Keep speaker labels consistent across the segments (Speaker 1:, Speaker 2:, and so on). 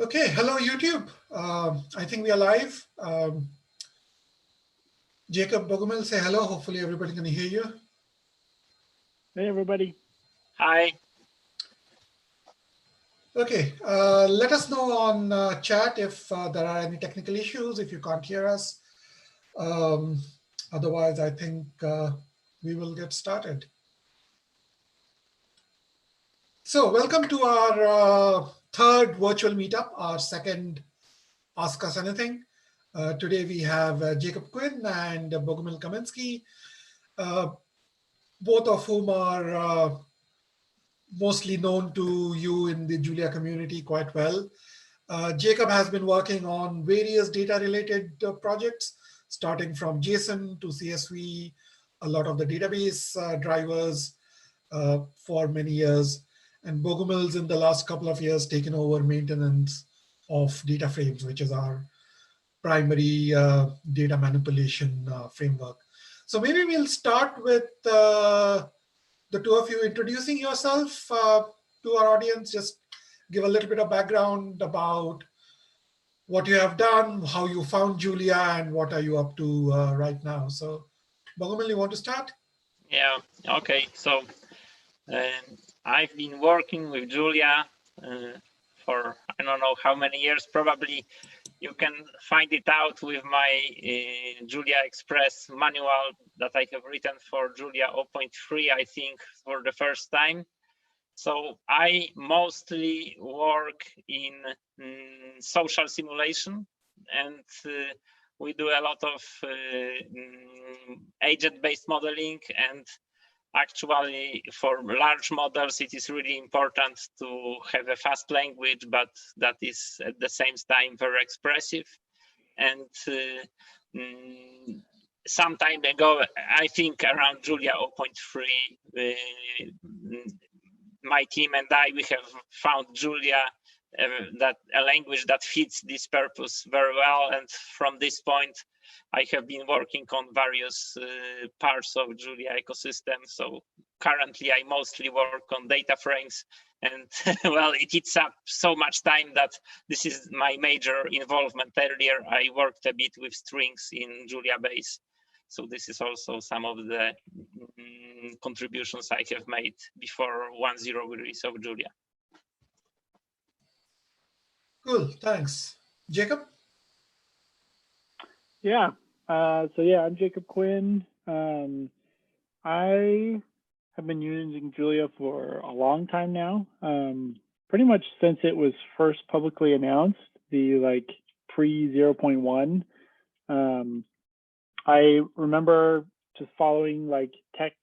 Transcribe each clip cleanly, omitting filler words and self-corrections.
Speaker 1: Okay, hello YouTube. I think we are live. Jacob, Bogumil, say hello. Hopefully everybody can hear you.
Speaker 2: Hey everybody.
Speaker 3: Hi.
Speaker 1: Okay, let us know on chat if there are any technical issues, if you can't hear us. Otherwise, I think we will get started. So welcome to our third virtual meetup, our second Ask Us Anything. Today we have Jacob Quinn and Bogumił Kamiński, both of whom are mostly known to you in the Julia community quite well. Jacob has been working on various data-related projects, starting from JSON to CSV, a lot of the database drivers for many years. And Bogumil's in the last couple of years taken over maintenance of DataFrames, which is our primary data manipulation framework. So maybe we'll start with the two of you introducing yourself to our audience. Just give a little bit of background about what you have done, how you found Julia, and what are you up to right now. So Bogumil, you want to start?
Speaker 3: Yeah, okay. So I've been working with Julia for I don't know how many years. Probably you can find it out with my Julia Express manual that I have written for Julia 0.3, I think, for the first time. So I mostly work in social simulation, and we do a lot of agent-based modeling. And actually, for large models, it is really important to have a fast language, but that is at the same time very expressive. And some time ago, I think around Julia 0.3, my team and I, we have found Julia, that a language that fits this purpose very well. And from this point, I have been working on various parts of Julia ecosystem. So currently, I mostly work on DataFrames. And well, it eats up so much time that this is my major involvement. Earlier, I worked a bit with strings in Julia base. So this is also some of the contributions I have made before 1.0 release of Julia.
Speaker 1: Cool, thanks. Jacob?
Speaker 2: Yeah, so yeah, I'm Jacob Quinn. I have been using Julia for a long time now, pretty much since it was first publicly announced, the pre 0.1. I remember just following tech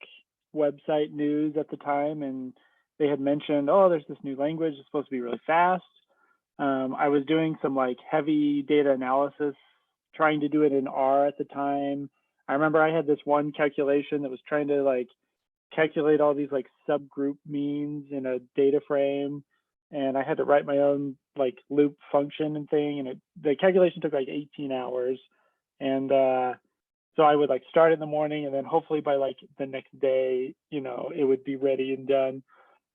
Speaker 2: website news at the time, and they had mentioned, oh, there's this new language, it's supposed to be really fast. I was doing some heavy data analysis, trying to do it in R at the time. I remember I had this one calculation that was trying to calculate all these subgroup means in a data frame, and I had to write my own loop function and thing, and the calculation took 18 hours. And so I would start in the morning, and then hopefully by the next day, it would be ready and done.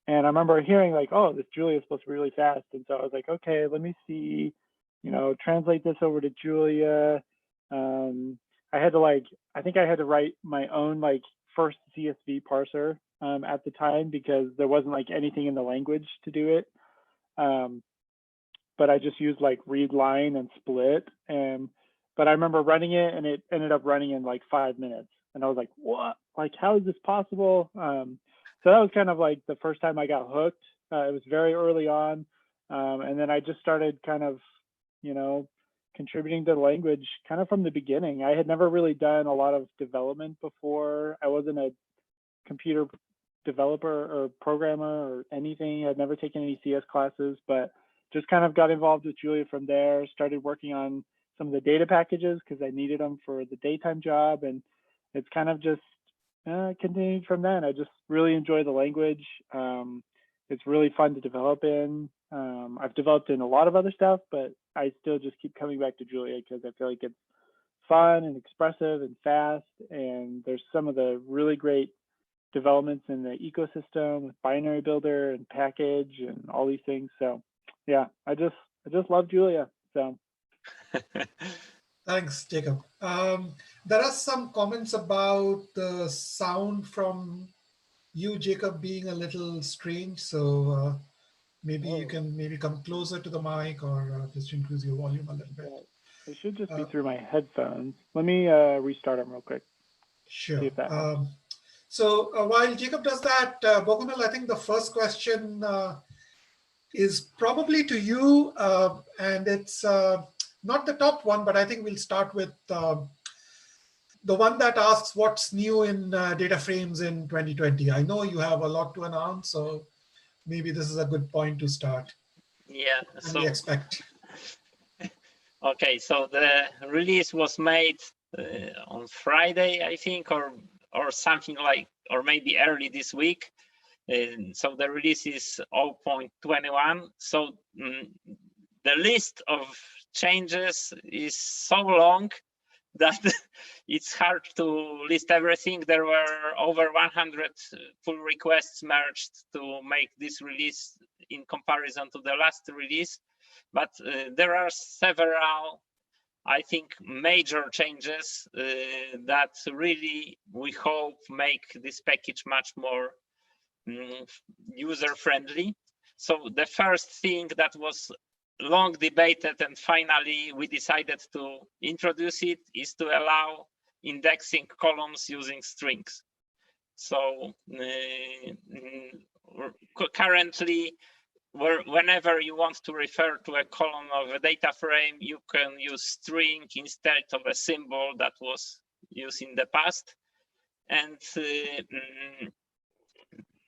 Speaker 2: And I remember hearing oh, this Julia is supposed to be really fast. And so I was like, okay, let me see, translate this over to Julia. I had to I think I had to write my own first CSV parser at the time, because there wasn't anything in the language to do it. But I just used read line and split. But I remember running it, and it ended up running in 5 minutes. And I was like, what? How is this possible? So that was kind of the first time I got hooked. It was very early on. And then I just started kind of, contributing to the language kind of from the beginning. I had never really done a lot of development before. I wasn't a computer developer or programmer or anything. I'd never taken any CS classes, but just kind of got involved with Julia from there, started working on some of the data packages because I needed them for the daytime job. And it's kind of just continued from then. I just really enjoy the language. It's really fun to develop in. I've developed in a lot of other stuff, but I still just keep coming back to Julia because I feel like it's fun and expressive and fast. And there's some of the really great developments in the ecosystem with binary builder and package and all these things. So yeah, I just I just love Julia. So
Speaker 1: Thanks, Jacob. There are some comments about the sound from you, Jacob, being a little strange. So maybe you can come closer to the mic or just increase your volume a little bit.
Speaker 2: It should just be through my headphones. Let me restart them real quick.
Speaker 1: Sure.
Speaker 2: See if that helps.
Speaker 1: So while Jacob does that, Bogumil, I think the first question is probably to you, and it's not the top one, but I think we'll start with the one that asks what's new in DataFrames in 2020. I know you have a lot to announce, so maybe this is a good point to start.
Speaker 3: Yeah.
Speaker 1: What can we expect?
Speaker 3: Okay, so the release was made on Friday, I think, or something like, or maybe early this week. So the release is 0.21. So the list of changes is so long that it's hard to list everything. There were over 100 pull requests merged to make this release in comparison to the last release. But there are several, I think, major changes that really, we hope, make this package much more user-friendly. So the first thing that was long debated and finally we decided to introduce it is to allow indexing columns using strings. So currently, whenever you want to refer to a column of a data frame, you can use string instead of a symbol that was used in the past. And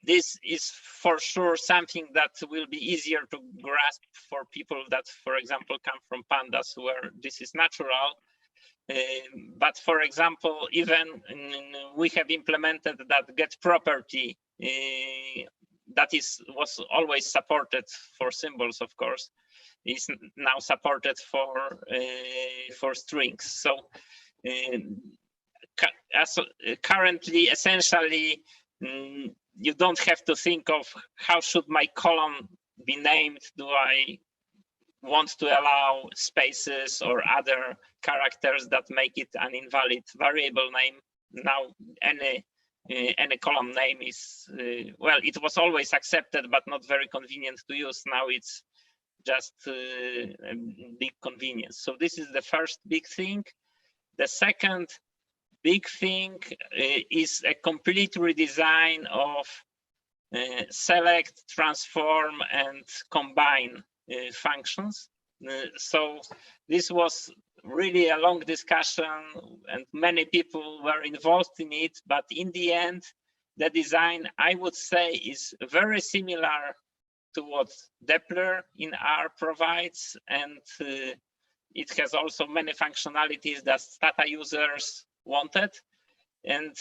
Speaker 3: this is for sure something that will be easier to grasp for people that, for example, come from pandas where this is natural. But for example, even we have implemented that get property that was always supported for symbols, of course, is now supported for strings. So currently, essentially, you don't have to think of how should my column be named. Do I want to allow spaces or other characters that make it an invalid variable name? Now any column name is, well, it was always accepted, but not very convenient to use. Now it's just a big convenience. So this is the first big thing. The second big thing is a complete redesign of select, transform, and combine functions. So this was really a long discussion and many people were involved in it, but in the end, the design, I would say, is very similar to what Depler in R provides, and it has also many functionalities that Stata users wanted. And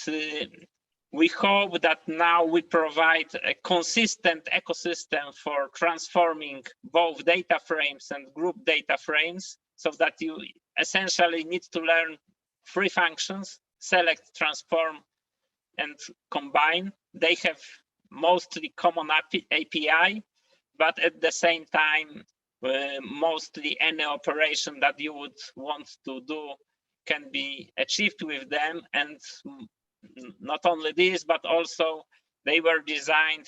Speaker 3: we hope that now we provide a consistent ecosystem for transforming both data frames and group data frames, so that you essentially need to learn 3 functions: select, transform, and combine. They have mostly common API, but at the same time, mostly any operation that you would want to do can be achieved with them. And not only this, but also they were designed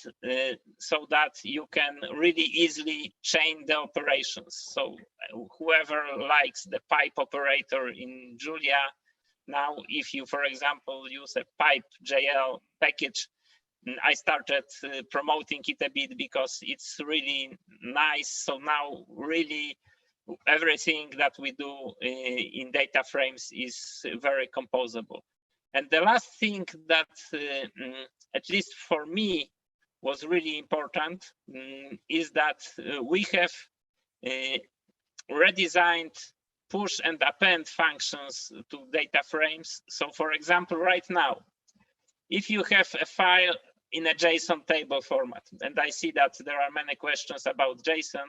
Speaker 3: so that you can really easily chain the operations. So whoever likes the pipe operator in Julia, now if you, for example, use a Pipe.jl package, I started promoting it a bit because it's really nice. So now really everything that we do in data frames is very composable. And the last thing that, at least for me, was really important is that we have redesigned push and append functions to data frames. So for example, right now, if you have a file in a JSON table format, and I see that there are many questions about JSON,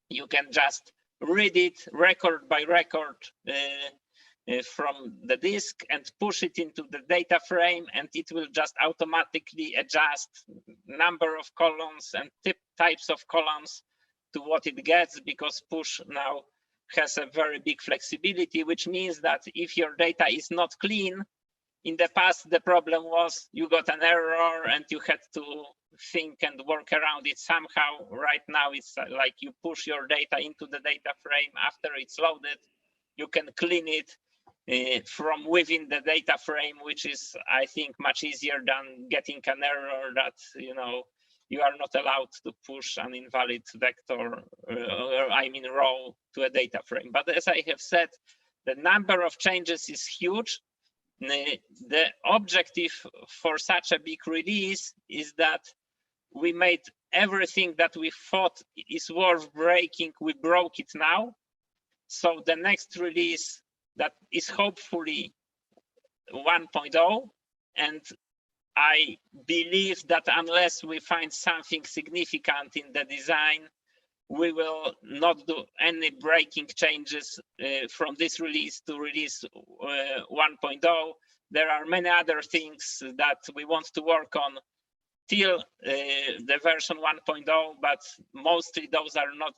Speaker 3: you can just read it record by record from the disk and push it into the data frame, and it will just automatically adjust number of columns and types of columns to what it gets, because push now has a very big flexibility, which means that if your data is not clean, in the past, the problem was you got an error and you had to think and work around it somehow. Right now, it's like you push your data into the data frame. After it's loaded, you can clean it from within the data frame, which is, I think, much easier than getting an error that, you are not allowed to push an invalid vector, or I mean row, to a data frame. But as I have said, the number of changes is huge. The objective for such a big release is that we made everything that we thought is worth breaking, we broke it now. So the next release that is hopefully 1.0, and I believe that unless we find something significant in the design, we will not do any breaking changes from this release to release 1.0. There are many other things that we want to work on till the version 1.0, but mostly those are not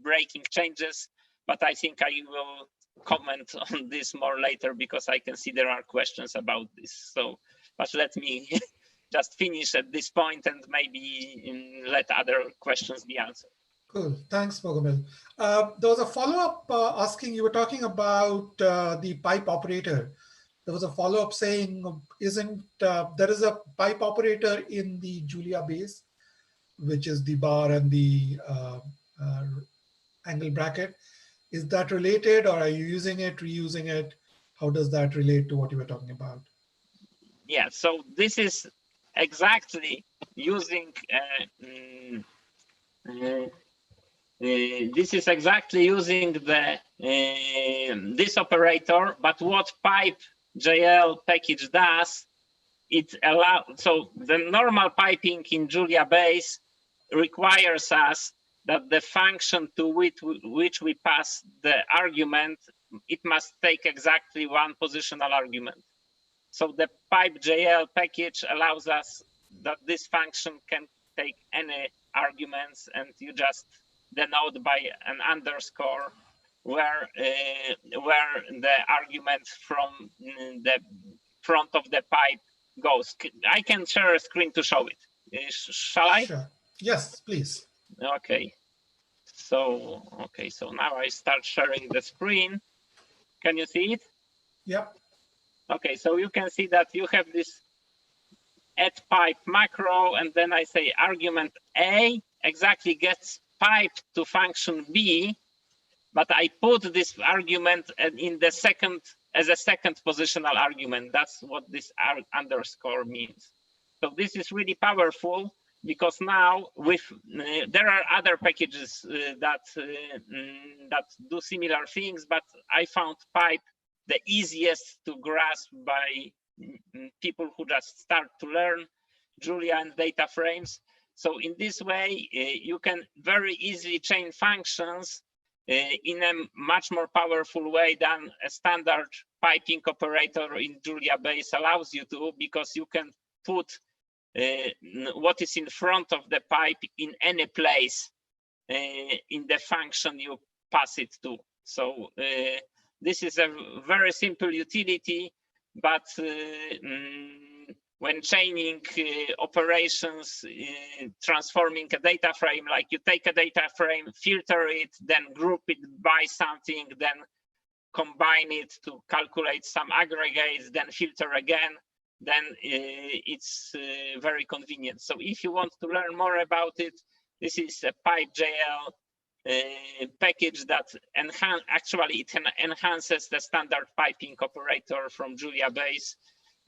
Speaker 3: breaking changes. But I think I will comment on this more later, because I can see there are questions about this. So, but let me just finish at this point and maybe let other questions be answered.
Speaker 1: Cool. Thanks, Bogumil. There was a follow-up asking, you were talking about the pipe operator. There was a follow-up saying, there is a pipe operator in the Julia base, which is the bar and the angle bracket. Is that related, or are you using it, reusing it? How does that relate to what you were talking about?
Speaker 3: Yeah, so this is exactly using the this operator, but what Pipe.jl package does, it allows, so the normal piping in Julia base requires us that the function to which we pass the argument, it must take exactly one positional argument. So the Pipe.jl package allows us that this function can take any arguments, and you just denote by an underscore where the argument from the front of the pipe goes. I can share a screen to show it. Shall I?
Speaker 1: Sure. Yes, please.
Speaker 3: Okay. So now I start sharing the screen. Can you see it?
Speaker 1: Yep.
Speaker 3: Okay, so you can see that you have this add pipe macro, and then I say argument A exactly gets piped to function B, but I put this argument in the second as a second positional argument. That's what this underscore means. So this is really powerful, because now there are other packages that do similar things, but I found Pipe the easiest to grasp by people who just start to learn Julia and DataFrames. So in this way, you can very easily chain functions in a much more powerful way than a standard piping operator in Julia base allows you to, because you can put what is in front of the pipe in any place in the function you pass it to. So this is a very simple utility, but when chaining operations, transforming a data frame, like you take a data frame, filter it, then group it by something, then combine it to calculate some aggregates, then filter again, then it's very convenient. So if you want to learn more about it, this is a Pipe.jl package that actually enhances the standard piping operator from Julia base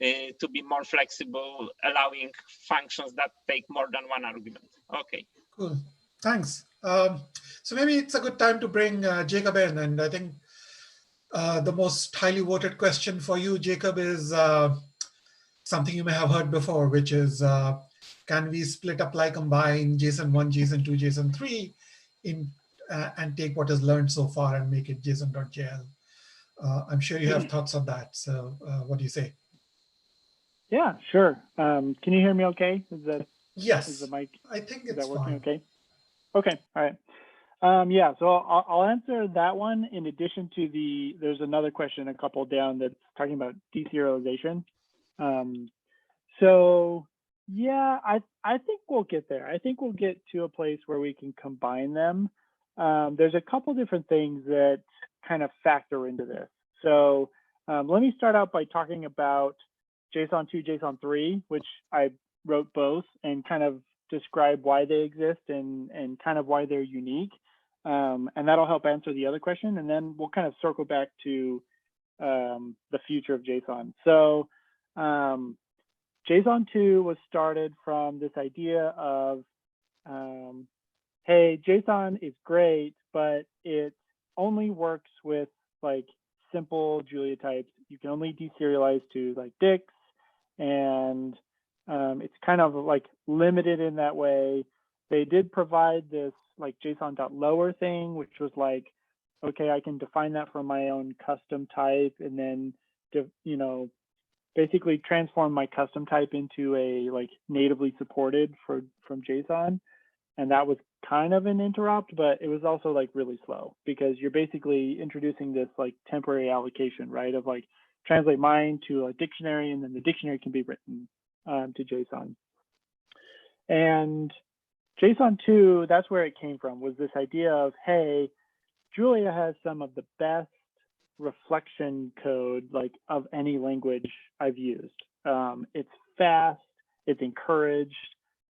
Speaker 3: to be more flexible, allowing functions that take more than one argument. Okay.
Speaker 1: Cool. Thanks. So maybe it's a good time to bring Jacob in. And I think the most highly voted question for you, Jacob, is something you may have heard before, which is, can we split, apply, combine JSON 1, JSON 2, JSON 3 and take what is learned so far and make it JSON.jl? I'm sure you have thoughts on that. So what do you say?
Speaker 2: Yeah, sure. Can you hear me okay?
Speaker 1: Yes.
Speaker 2: Is the mic?
Speaker 1: I think
Speaker 2: is
Speaker 1: it's
Speaker 2: that working
Speaker 1: fine.
Speaker 2: okay? Okay, all right. Yeah, so I'll answer that one in addition to there's another question a couple down that's talking about deserialization. So yeah, I think we'll get there. I think we'll get to a place where we can combine them. There's a couple different things that kind of factor into this. So let me start out by talking about JSON 2, JSON 3, which I wrote both and kind of describe why they exist and kind of why they're unique. And that'll help answer the other question. And then we'll kind of circle back to the future of JSON. So JSON 2 was started from this idea of, hey, JSON is great, but it only works with like simple Julia types. You can only deserialize to like dicts, and it's kind of like limited in that way. They did provide this like JSON.lower thing, which was like, okay, I can define that for my own custom type, and then basically transform my custom type into a like natively supported from JSON. And that was kind of an interrupt, but it was also like really slow because you're basically introducing this like temporary allocation, right? Of like translate mine to a dictionary, and then the dictionary can be written to JSON. And JSON 2, that's where it came from, was this idea of, hey, Julia has some of the best reflection code like of any language I've used. It's fast, it's encouraged,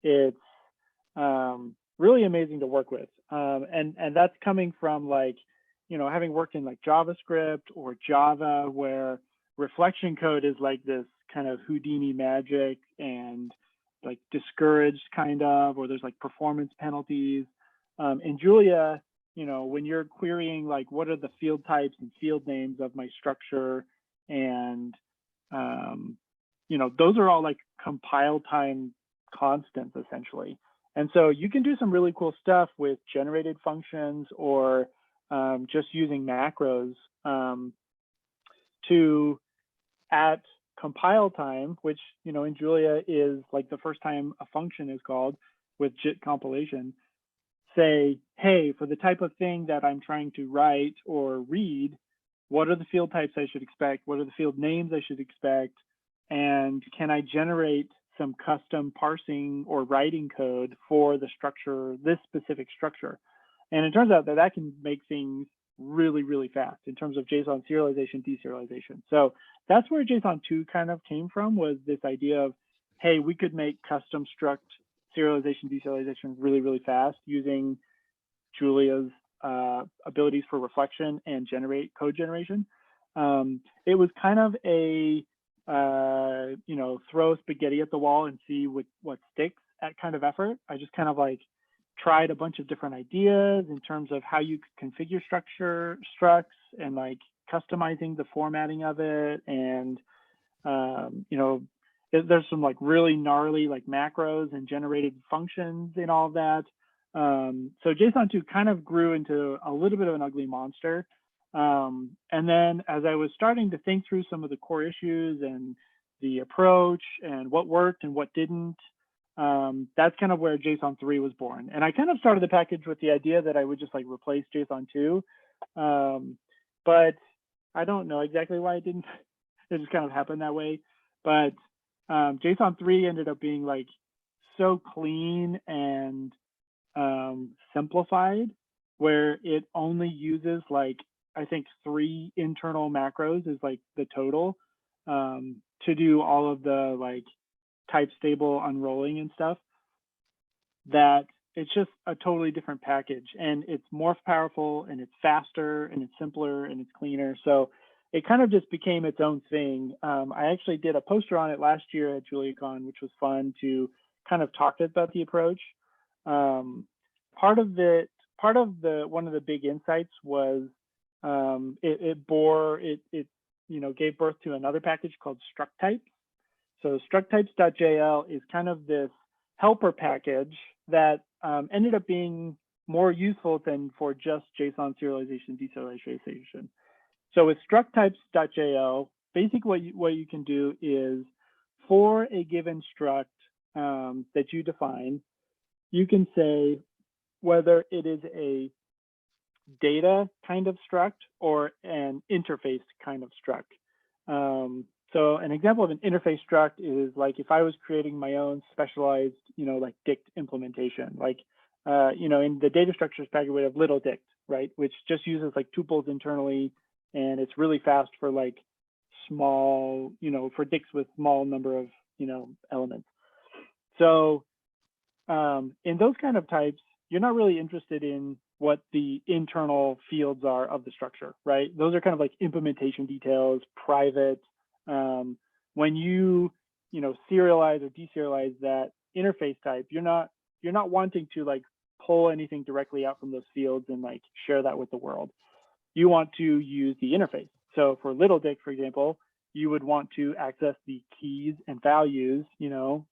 Speaker 2: it's really amazing to work with. And that's coming from like, having worked in like JavaScript or Java, where reflection code is like this kind of Houdini magic and like discouraged kind of, or there's like performance penalties. In Julia, when you're querying like what are the field types and field names of my structure, and those are all like compile time constants essentially. And so you can do some really cool stuff with generated functions or just using macros to, at compile time, which in Julia is like the first time a function is called with JIT compilation, say, hey, for the type of thing that I'm trying to write or read, what are the field types I should expect? What are the field names I should expect? And can I generate some custom parsing or writing code for the structure, this specific structure? And it turns out that that can make things really, really fast in terms of JSON serialization, deserialization. So that's where JSON 2 kind of came from, was this idea of, hey, we could make custom struct serialization, deserialization really, really fast using Julia's abilities for reflection and code generation. It was kind of a, throw spaghetti at the wall and see what sticks at kind of effort. I just kind of like tried a bunch of different ideas in terms of how you could configure structs and like customizing the formatting of it. And, there's some like really gnarly like macros and generated functions in all of that. So JSON 2 kind of grew into a little bit of an ugly monster. And then as I was starting to think through some of the core issues and the approach and what worked and what didn't, that's kind of where JSON 3 was born. And I kind of started the package with the idea that I would just like replace JSON 2. But I don't know exactly why it didn't. It just kind of happened that way. But JSON 3 ended up being like so clean and simplified, where it only uses like, I think 3 internal macros is like the total to do all of the like type stable unrolling and stuff, that it's just a totally different package, and it's more powerful and it's faster and it's simpler and it's cleaner. So it kind of just became its own thing. I actually did a poster on it last year at JuliaCon, which was fun to kind of talk about the approach. One of the big insights was it gave birth to another package called struct types. So structtypes.jl is kind of this helper package that ended up being more useful than for just JSON serialization, deserialization. So with structtypes.jl, basically what you can do is, for a given struct that you define, you can say whether it is a data kind of struct or an interface kind of struct. So an example of an interface struct is like if I was creating my own specialized, like dict implementation, like, in the data structures package we have little dict, right? Which just uses like tuples internally, and it's really fast for like small, for dicts with small number of, elements. So in those kind of types, you're not really interested in what the internal fields are of the structure, right? Those are kind of like implementation details, private. When you, serialize or deserialize that interface type, you're not wanting to like pull anything directly out from those fields and like share that with the world. You want to use the interface. So for little dict, for example, you would want to access the keys and values,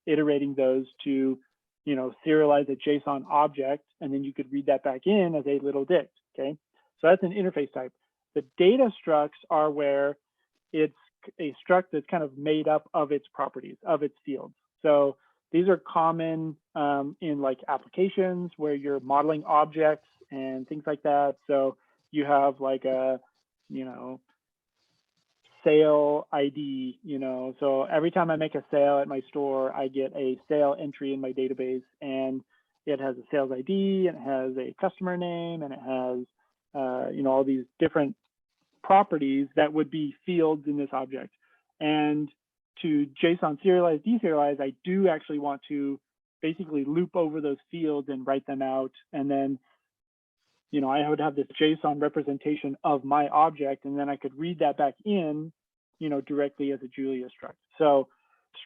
Speaker 2: iterating those to, serialize a JSON object, and then you could read that back in as a little dict, okay? So that's an interface type. The data structs are where it's a struct that's kind of made up of its properties, of its fields. So these are common in like applications where you're modeling objects and things like that. So you have like a, sale ID, so every time I make a sale at my store, I get a sale entry in my database, and it has a sales ID, and it has a customer name, and it has, all these different properties that would be fields in this object. And to JSON serialize, deserialize, I do actually want to basically loop over those fields and write them out. And then, I would have this JSON representation of my object, and then I could read that back in, directly as a Julia struct. So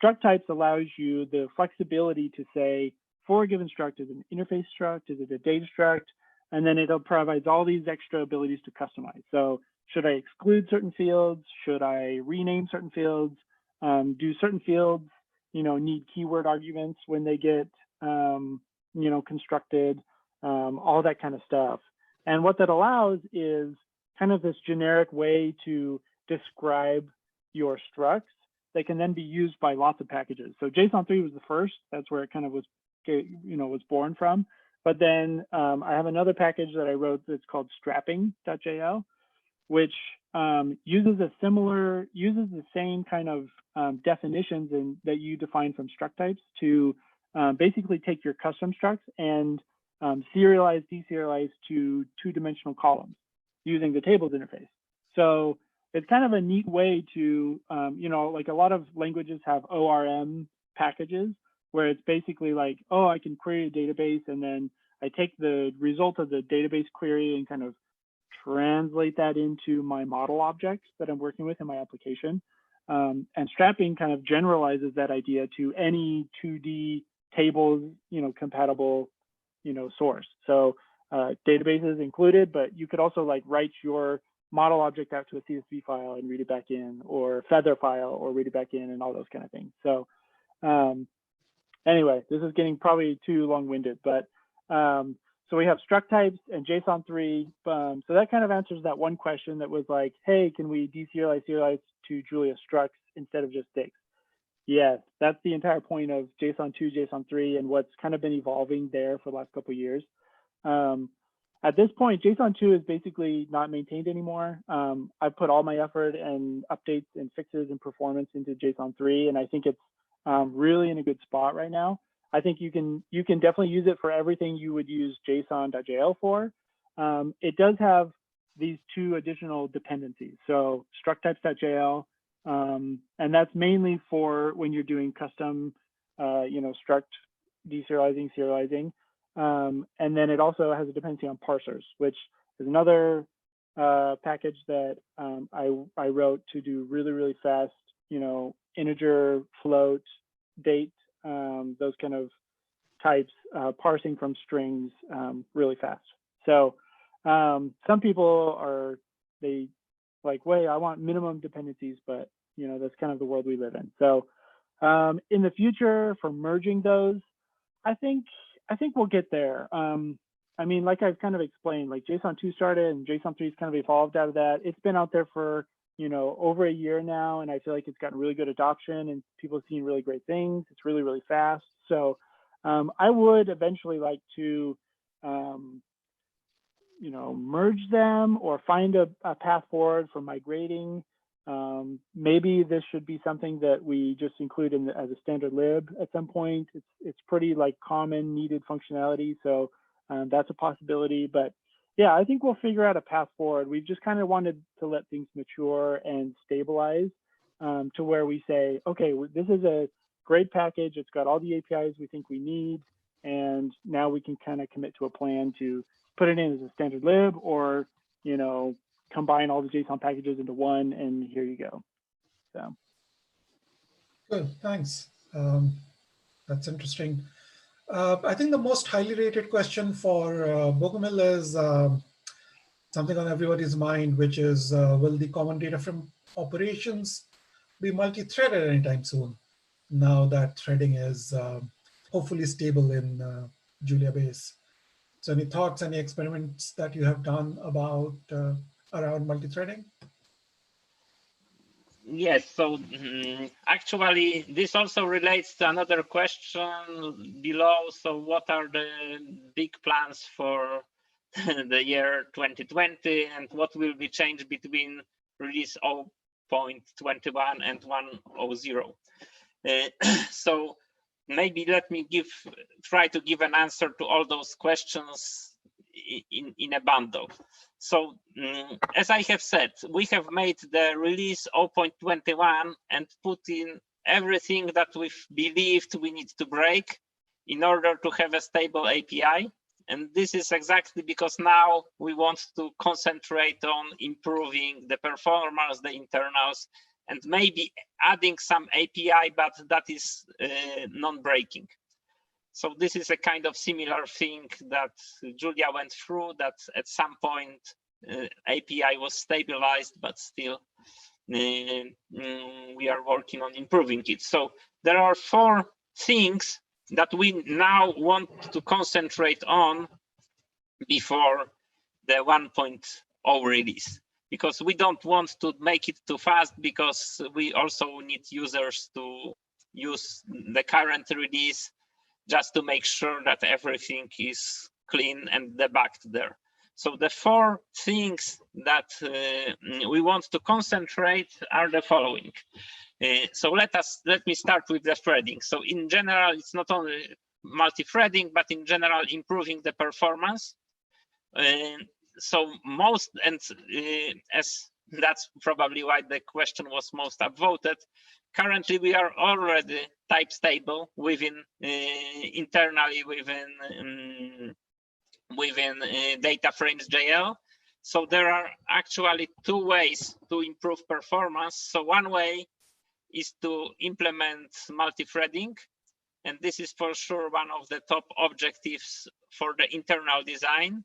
Speaker 2: struct types allows you the flexibility to say, for a given struct, is it an interface struct, is it a data struct? And then it'll provide all these extra abilities to customize. So should I exclude certain fields? Should I rename certain fields? Do certain fields, need keyword arguments when they get, constructed? All that kind of stuff. And what that allows is kind of this generic way to describe your structs that can then be used by lots of packages. So JSON 3 was the first. That's where it kind of was, was born from. But then I have another package that I wrote that's called strapping.jl, which uses the same kind of definitions that you define from struct types to basically take your custom structs and serialize, deserialize to two-dimensional columns using the tables interface. So it's kind of a neat way to, like a lot of languages have ORM packages where it's basically like, oh, I can query a database, and then I take the result of the database query and kind of translate that into my model objects that I'm working with in my application. And strapping kind of generalizes that idea to any 2D tables, compatible, source. So databases included, but you could also like write your model object out to a CSV file and read it back in, or feather file or read it back in, and all those kind of things. So anyway, this is getting probably too long-winded, but so we have struct types and JSON 3. So that kind of answers that one question that was like, hey, can we deserialize, serialize to Julia structs instead of just dicts? Yes, that's the entire point of JSON 2, JSON 3, and what's kind of been evolving there for the last couple of years. At this point, JSON 2 is basically not maintained anymore. I've put all my effort and updates and fixes and performance into JSON 3, and I think it's really in a good spot right now. I think you can definitely use it for everything you would use JSON.jl for. It does have these two additional dependencies. So struct types.jl, and that's mainly for when you're doing custom, struct deserializing, serializing. And then it also has a dependency on parsers, which is another package that I wrote to do really, really fast, integer, float, date, those kind of types, parsing from strings really fast. So some people they like, wait, I want minimum dependencies, but that's kind of the world we live in. So in the future for merging those, I think we'll get there. I mean, like I've kind of explained, like JSON 2 started and JSON 3 has kind of evolved out of that. It's been out there for, over a year now, and I feel like it's gotten really good adoption and people have seen really great things. It's really, really fast. So I would eventually like to merge them or find a path forward for migrating. Maybe this should be something that we just include as a standard lib at some point. It's pretty like common needed functionality, so that's a possibility. But yeah, I think we'll figure out a path forward. We've just kind of wanted to let things mature and stabilize to where we say, okay, this is a great package. It's got all the APIs we think we need, and now we can kind of commit to a plan to put it in as a standard lib, or combine all the JSON packages into one, and here you go. So
Speaker 1: good, thanks. That's interesting. I think the most highly rated question for Bogumil is something on everybody's mind, which is will the common data frame operations be multi-threaded anytime soon, now that threading is hopefully stable in Julia base? So any thoughts, any experiments that you have done about around multi-threading?
Speaker 3: Yes, so actually this also relates to another question below. So what are the big plans for the year 2020, and what will be changed between release 0.21 and 1.0? So maybe let me try to give an answer to all those questions in a bundle. So as I have said, we have made the release 0.21 and put in everything that we've believed we need to break in order to have a stable API. And this is exactly because now we want to concentrate on improving the performance, the internals, and maybe adding some API, but that is non-breaking. So this is a kind of similar thing that Julia went through, that at some point API was stabilized, but still we are working on improving it. So there are 4 things that we now want to concentrate on before the 1.0 release, because we don't want to make it too fast, because we also need users to use the current release just to make sure that everything is clean and debugged there. So the 4 things that we want to concentrate are the following. So let me start with the threading. So in general, it's not only multi-threading, but in general improving the performance. So as that's probably why the question was most upvoted. Currently, we are already type stable internally within DataFrames.jl. So there are actually 2 ways to improve performance. So one way is to implement multi-threading, and this is for sure one of the top objectives for the internal design.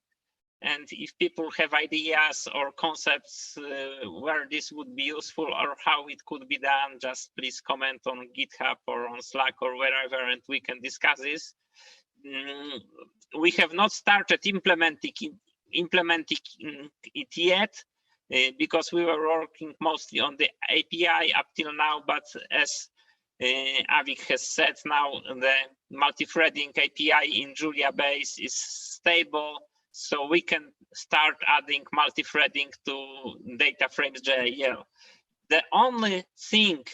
Speaker 3: And if people have ideas or concepts where this would be useful or how it could be done, just please comment on GitHub or on Slack or wherever, and we can discuss this. We have not started implementing it yet because we were working mostly on the API up till now. But as Avik has said, now the multi-threading API in Julia base is stable. So we can start adding multi-threading to DataFrames.jl. The only thing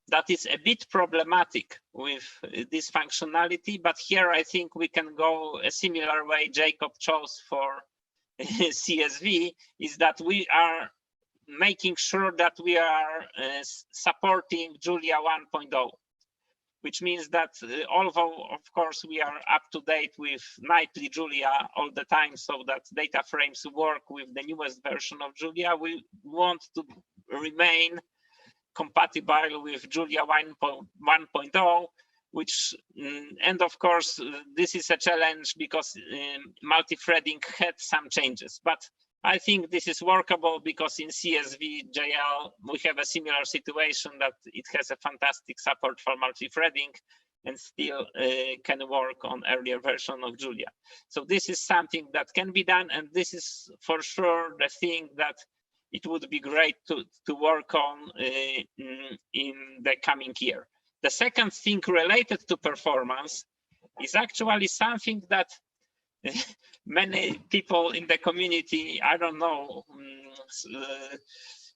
Speaker 3: that is a bit problematic with this functionality, but here I think we can go a similar way Jacob chose for CSV, is that we are making sure that we are supporting Julia 1.0. Which means that although, of course, we are up to date with nightly Julia all the time, so that DataFrames work with the newest version of Julia, we want to remain compatible with Julia 1.0, which, and of course, this is a challenge because multi-threading had some changes. But I think this is workable because in CSV.jl, we have a similar situation that it has a fantastic support for multi-threading and still can work on earlier version of Julia. So this is something that can be done, and this is for sure the thing that it would be great to work on in the coming year. The second thing related to performance is actually something that many people in the community, I don't know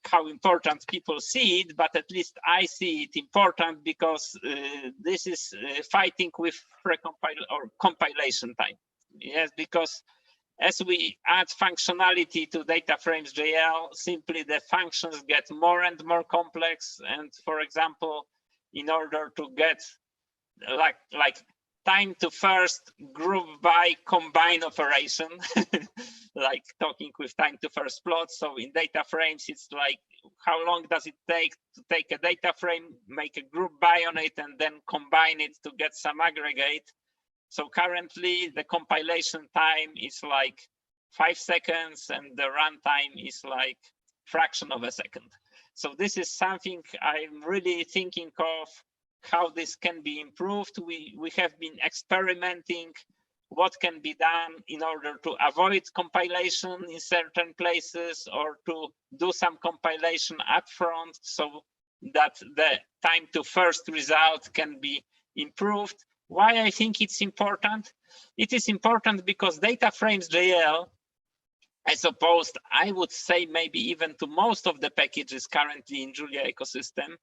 Speaker 3: how important people see it, but at least I see it important because this is fighting with compilation time. Yes, because as we add functionality to DataFrames.jl, simply the functions get more and more complex. And for example, in order to get like time to first group by combine operation, like talking with time to first plot. So in DataFrames, it's like, how long does it take to take a data frame, make a group by on it, and then combine it to get some aggregate. So currently the compilation time is like 5 seconds and the runtime is like fraction of a second. So this is something I'm really thinking of, how this can be improved. We have been experimenting what can be done in order to avoid compilation in certain places or to do some compilation upfront so that the time to first result can be improved. Why I think it's important? It is important because DataFrames.jl, as opposed, I would say maybe even to most of the packages currently in Julia ecosystem,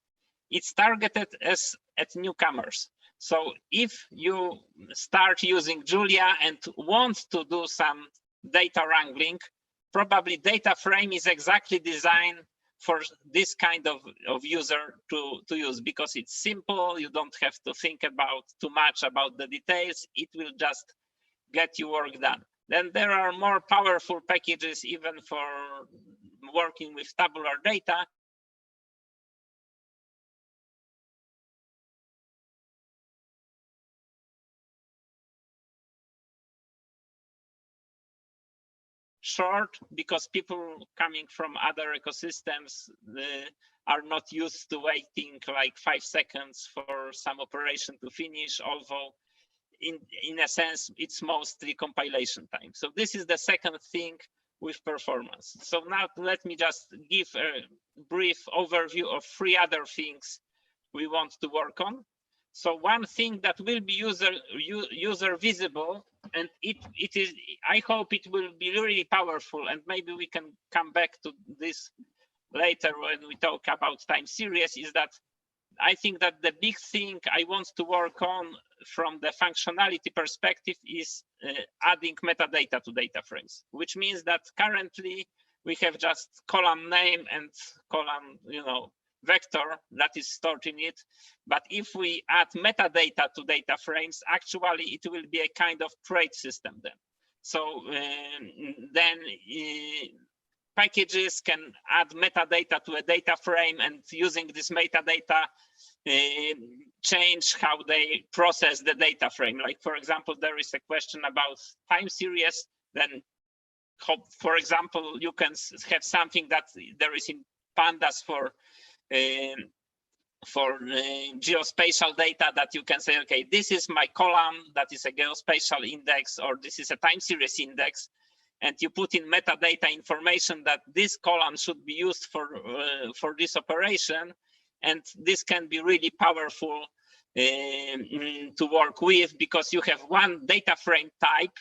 Speaker 3: it's targeted at newcomers. So if you start using Julia and want to do some data wrangling, probably DataFrame is exactly designed for this kind of user to use, because it's simple. You don't have to think about too much about the details. It will just get your work done. Then there are more powerful packages even for working with tabular data. Short, because people coming from other ecosystems are not used to waiting like 5 seconds for some operation to finish, although in a sense, it's mostly compilation time. So this is the second thing with performance. So now let me just give a brief overview of 3 other things we want to work on. So one thing that will be user visible, and it is, I hope it will be really powerful, and maybe we can come back to this later when we talk about time series, is that I think that the big thing I want to work on from the functionality perspective is adding metadata to data frames, which means that currently we have just column name and column, vector that is stored in it. But if we add metadata to data frames, actually it will be a kind of trait system then. So then packages can add metadata to a data frame, and using this metadata change how they process the data frame. Like, for example, there is a question about time series, then for example, you can have something that there is in pandas for geospatial data, that you can say, okay, this is my column that is a geospatial index, or this is a time series index, and you put in metadata information that this column should be used for this operation, and this can be really powerful to work with, because you have one data frame type,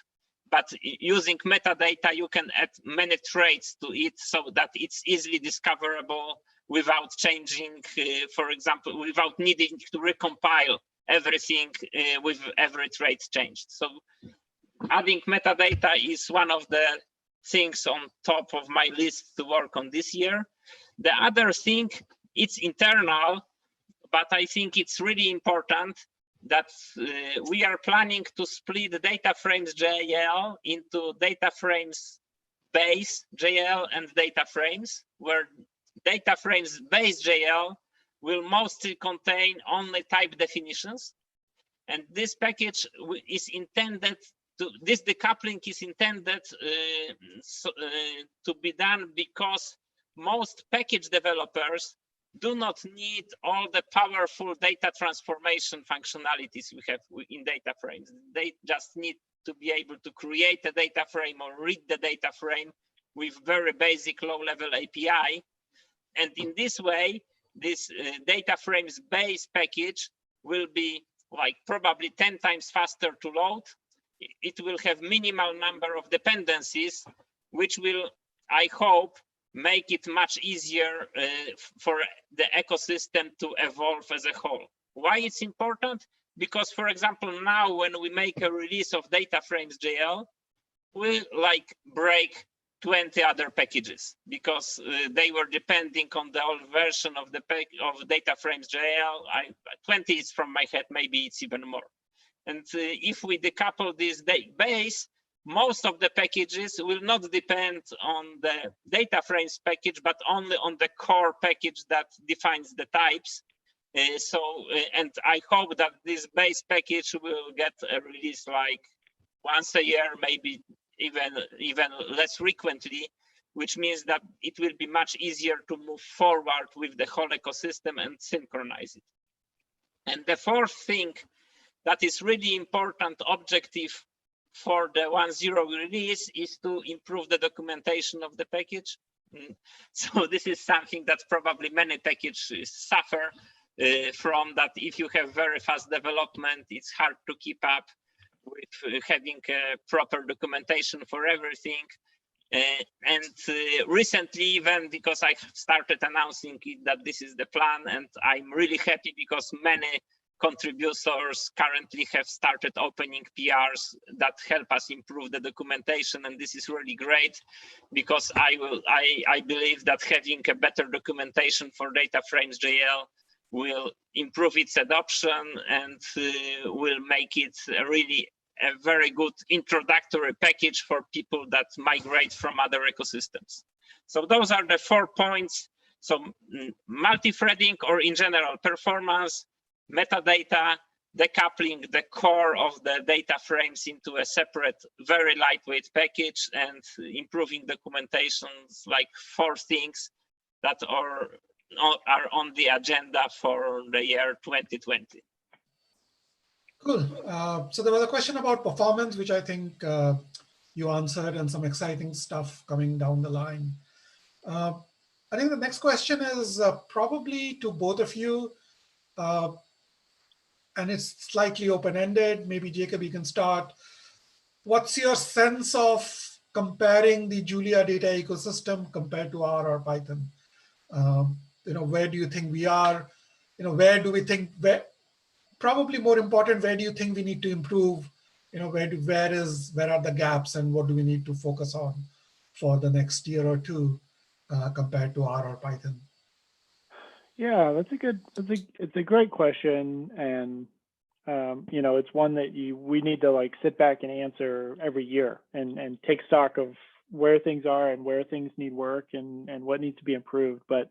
Speaker 3: but using metadata you can add many traits to it so that it's easily discoverable without changing, for example, without needing to recompile everything with every trait changed. So adding metadata is one of the things on top of my list to work on this year. The other thing, it's internal, but I think it's really important that we are planning to split DataFrames.jl into DataFrames base.jl and DataFrames, where DataFrames base.jl will mostly contain only type definitions. And this package is intended to, this decoupling is intended to be done because most package developers do not need all the powerful data transformation functionalities we have in data frames. They just need to be able to create a data frame or read the data frame with very basic low-level API. And in this way, this data frames base package will be like probably 10 times faster to load. it will have minimal number of dependencies, which will, I hope, make it much easier for the ecosystem to evolve as a whole. Why it's important? Because, for example, now when we make a release of DataFrames.jl, we like break 20 other packages because they were depending on the old version of the DataFrames.jl. 20 is from my head, maybe it's even more. And if we decouple this base, most of the packages will not depend on the DataFrames package, but only on the core package that defines the types. And I hope that this base package will get a release like once a year, maybe even less frequently, which means that it will be much easier to move forward with the whole ecosystem and synchronize it. And the fourth thing that is really important objective for the 1.0 release is to improve the documentation of the package. So this is something that probably many packages suffer from, that if you have very fast development, it's hard to keep up with having proper documentation for everything. Recently, even because I started announcing it, that this is the plan, and I'm really happy because many contributors currently have started opening PRs that help us improve the documentation, and this is really great because I believe that having a better documentation for DataFrames.jl will improve its adoption and will make it really a very good introductory package for people that migrate from other ecosystems. So those are the 4 points. So multi-threading, or in general performance, metadata, decoupling the core of the data frames into a separate, very lightweight package, and improving documentations, like 4 things that are on the agenda for the year 2020.
Speaker 1: Cool. So there was a question about performance, which I think you answered, and some exciting stuff coming down the line. I think the next question is probably to both of you, and it's slightly open-ended. Maybe Jacob, you can start. What's your sense of comparing the Julia data ecosystem compared to R or Python? Where do you think we are? Where do we think, probably more important, where do you think we need to improve? Where are the gaps, and what do we need to focus on for the next year or two compared to R or Python?
Speaker 2: Yeah, it's a great question, and it's one that we need to sit back and answer every year and take stock of where things are and where things need work and what needs to be improved. But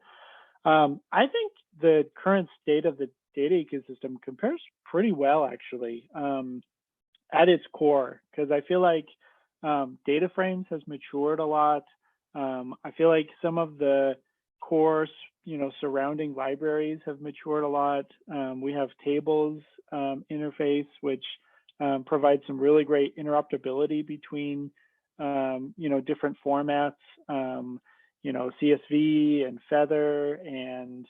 Speaker 2: I think the current state of the data ecosystem compares pretty well, actually, at its core, because I feel like DataFrames has matured a lot. I feel like some of the core, surrounding libraries have matured a lot. We have Tables interface, which provides some really great interoperability between, different formats, CSV and Feather and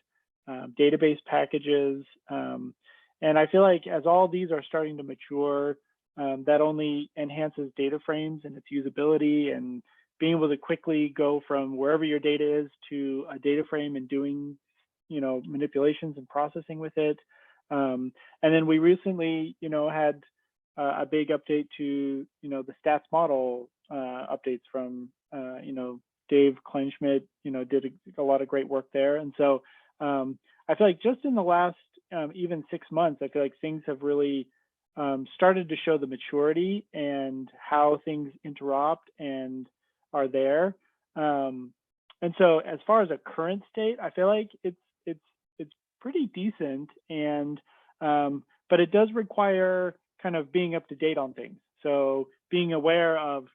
Speaker 2: database packages. And I feel like as all these are starting to mature, that only enhances DataFrames and its usability, and being able to quickly go from wherever your data is to a data frame and doing, manipulations and processing with it. And then we recently, had a big update to, the stats model updates from, Dave Kleinschmidt, did a lot of great work there. And so I feel like just in the last even 6 months, I feel like things have really started to show the maturity and how things interrupt and are there. And so as far as a current state, I feel like it's pretty decent, and but it does require kind of being up to date on things. So being aware of,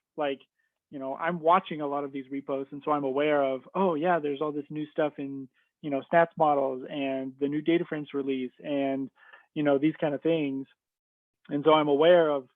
Speaker 2: I'm watching a lot of these repos, and so I'm aware of, oh yeah, there's all this new stuff in stats models and the new DataFrames release and these kind of things. And so I'm aware of,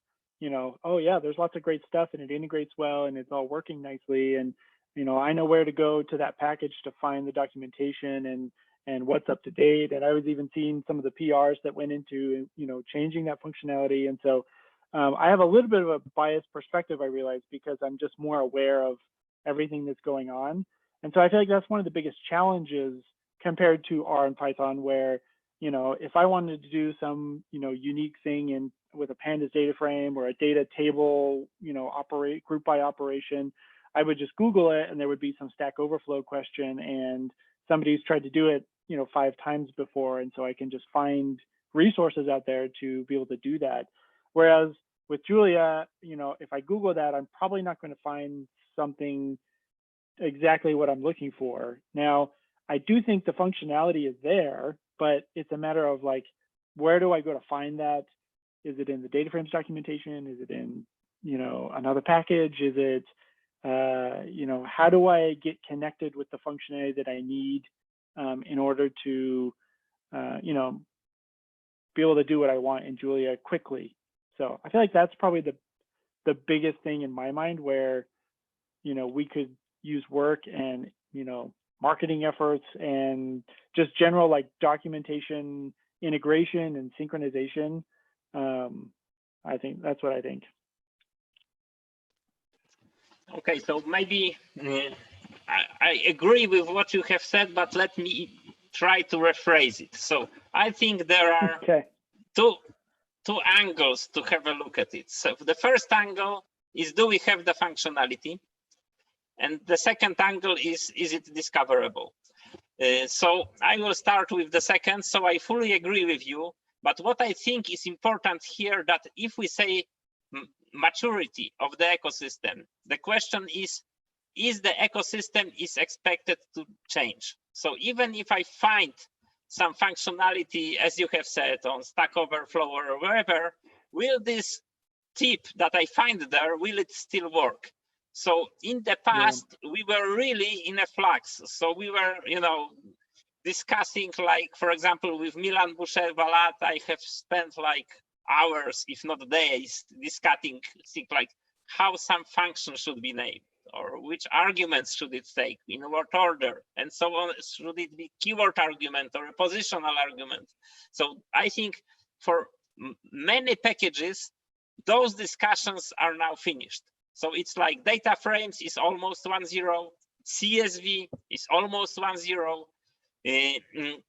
Speaker 2: oh yeah, there's lots of great stuff and it integrates well and it's all working nicely. And, I know where to go to that package to find the documentation and what's up to date. And I was even seeing some of the PRs that went into, changing that functionality. And so I have a little bit of a biased perspective, I realize, because I'm just more aware of everything that's going on. And so I feel like that's one of the biggest challenges compared to R and Python, where, you know, if I wanted to do some, you know, unique thing in with a pandas data frame or a data table, you know, group by operation, I would just Google it and there would be some Stack Overflow question, and somebody's tried to do it, you know, 5 times before. And so I can just find resources out there to be able to do that. Whereas with Julia, you know, if I Google that, I'm probably not going to find something exactly what I'm looking for. Now, I do think the functionality is there, but it's a matter of like, where do I go to find that? Is it in the DataFrames documentation? Is it in, you know, another package? Is it, you know, how do I get connected with the functionality that I need in order to, you know, be able to do what I want in Julia quickly? So I feel like that's probably the biggest thing in my mind, where, you know, we could use work and, you know, marketing efforts and just general like documentation, integration and synchronization. I think that's what I think.
Speaker 3: Okay, so maybe I agree with what you have said, but let me try to rephrase it. So I think there are two angles to have a look at it. So the first angle is, do we have the functionality? And the second angle is it discoverable? So I will start with the second. So I fully agree with you. But what I think is important here, that if we say maturity of the ecosystem, the question is the ecosystem is expected to change? So even if I find some functionality, as you have said, on Stack Overflow or wherever, will this tip that I find there, will it still work? So in the past, we were really in a flux. So we were, you know, discussing, like, for example, with Milan Bushevalat, I have spent like hours, if not days, discussing things like how some function should be named, or which arguments should it take, in what order, and so on. Should it be keyword argument or a positional argument? So I think for many packages, those discussions are now finished. So it's like DataFrames is almost 1.0, CSV is almost 1.0,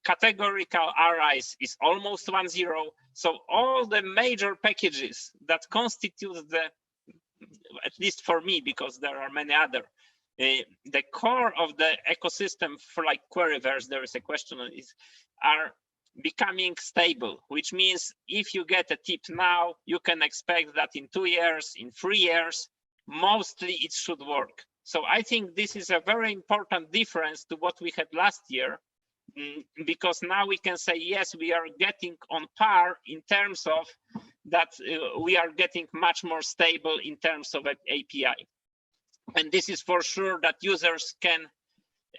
Speaker 3: categorical arrays is almost 1.0. So all the major packages that constitute the, at least for me, because there are many other, the core of the ecosystem for like Queryverse, there is a question on is, are becoming stable, which means if you get a tip now, you can expect that in 2 years, in 3 years, mostly it should work. So I think this is a very important difference to what we had last year, because now we can say, yes, we are getting on par in terms of that we are getting much more stable in terms of API. And this is for sure that users can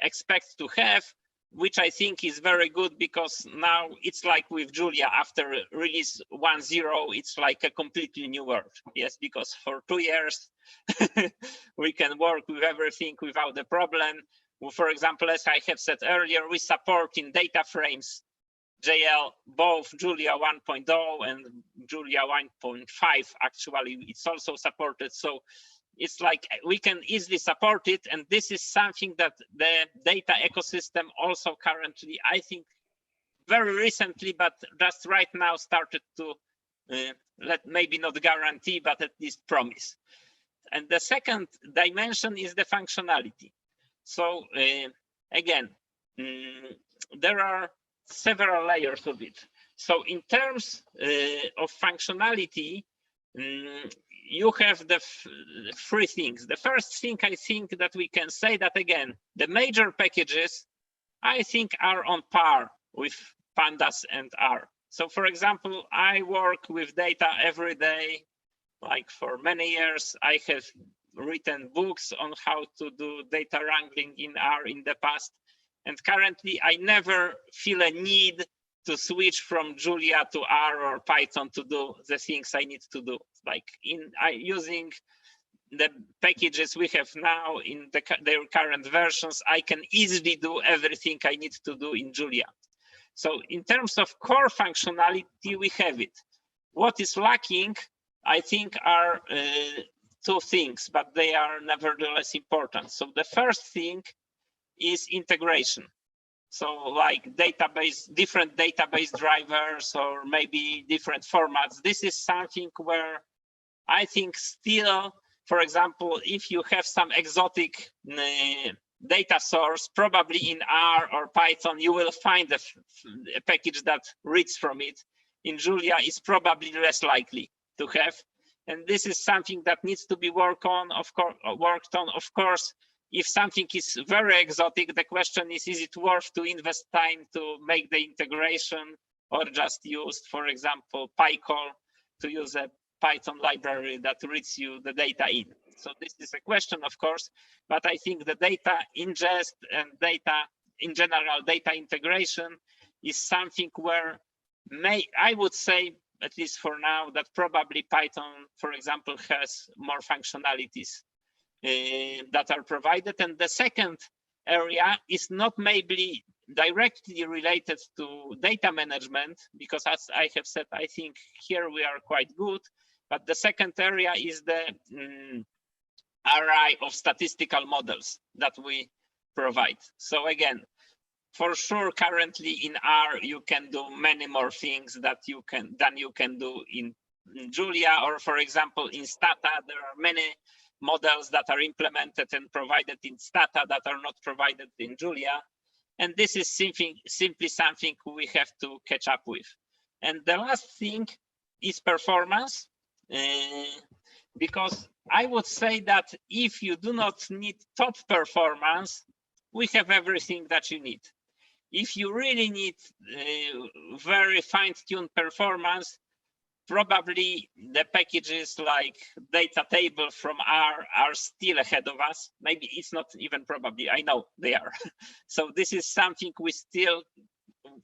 Speaker 3: expect to have, which I think is very good, because now it's like with Julia, after release 1.0, it's like a completely new world. Yes, because for 2 years, we can work with everything without a problem. Well, for example, as I have said earlier, we support in DataFrames.jl both Julia 1.0 and Julia 1.5. Actually, it's also supported. So it's like we can easily support it. And this is something that the data ecosystem also currently, I think, very recently, but just right now started to maybe not guarantee, but at least promise. And the second dimension is the functionality. So again, there are several layers of it. So in terms of functionality, you have the 3 things. The first thing, I think that we can say that, again, the major packages, I think, are on par with Pandas and R. So for example, I work with data every day, like for many years. I have written books on how to do data wrangling in R in the past. And currently, I never feel a need to switch from Julia to R or Python to do the things I need to do. Like using the packages we have now in their current versions, I can easily do everything I need to do in Julia. So in terms of core functionality, we have it. What is lacking I think are two things, but they are nevertheless important. So the first thing is integration. So like database, different database drivers, or maybe different formats. This is something where I think still, for example, if you have some exotic data source, probably in R or Python, you will find a package that reads from it. In Julia, is probably less likely to have. And this is something that needs to be worked on, of course. If something is very exotic, the question is it worth to invest time to make the integration, or just use, for example, PyCall to use a Python library that reads you the data in? So this is a question, of course, but I think the data ingest and data, in general, data integration is something where I would say, at least for now, that probably Python, for example, has more functionalities that are provided. And the second area is not maybe directly related to data management, because as I have said, I think here we are quite good. But the second area is the array of statistical models that we provide. So again, for sure, currently in R, you can do many more things than you can do in Julia, or for example, in Stata, there are many models that are implemented and provided in Stata that are not provided in Julia. And this is simply something we have to catch up with. And the last thing is performance, because I would say that if you do not need top performance, we have everything that you need. If you really need very fine-tuned performance, probably the packages like data table from R are still ahead of us. Maybe it's not even probably, I know they are. So this is something we still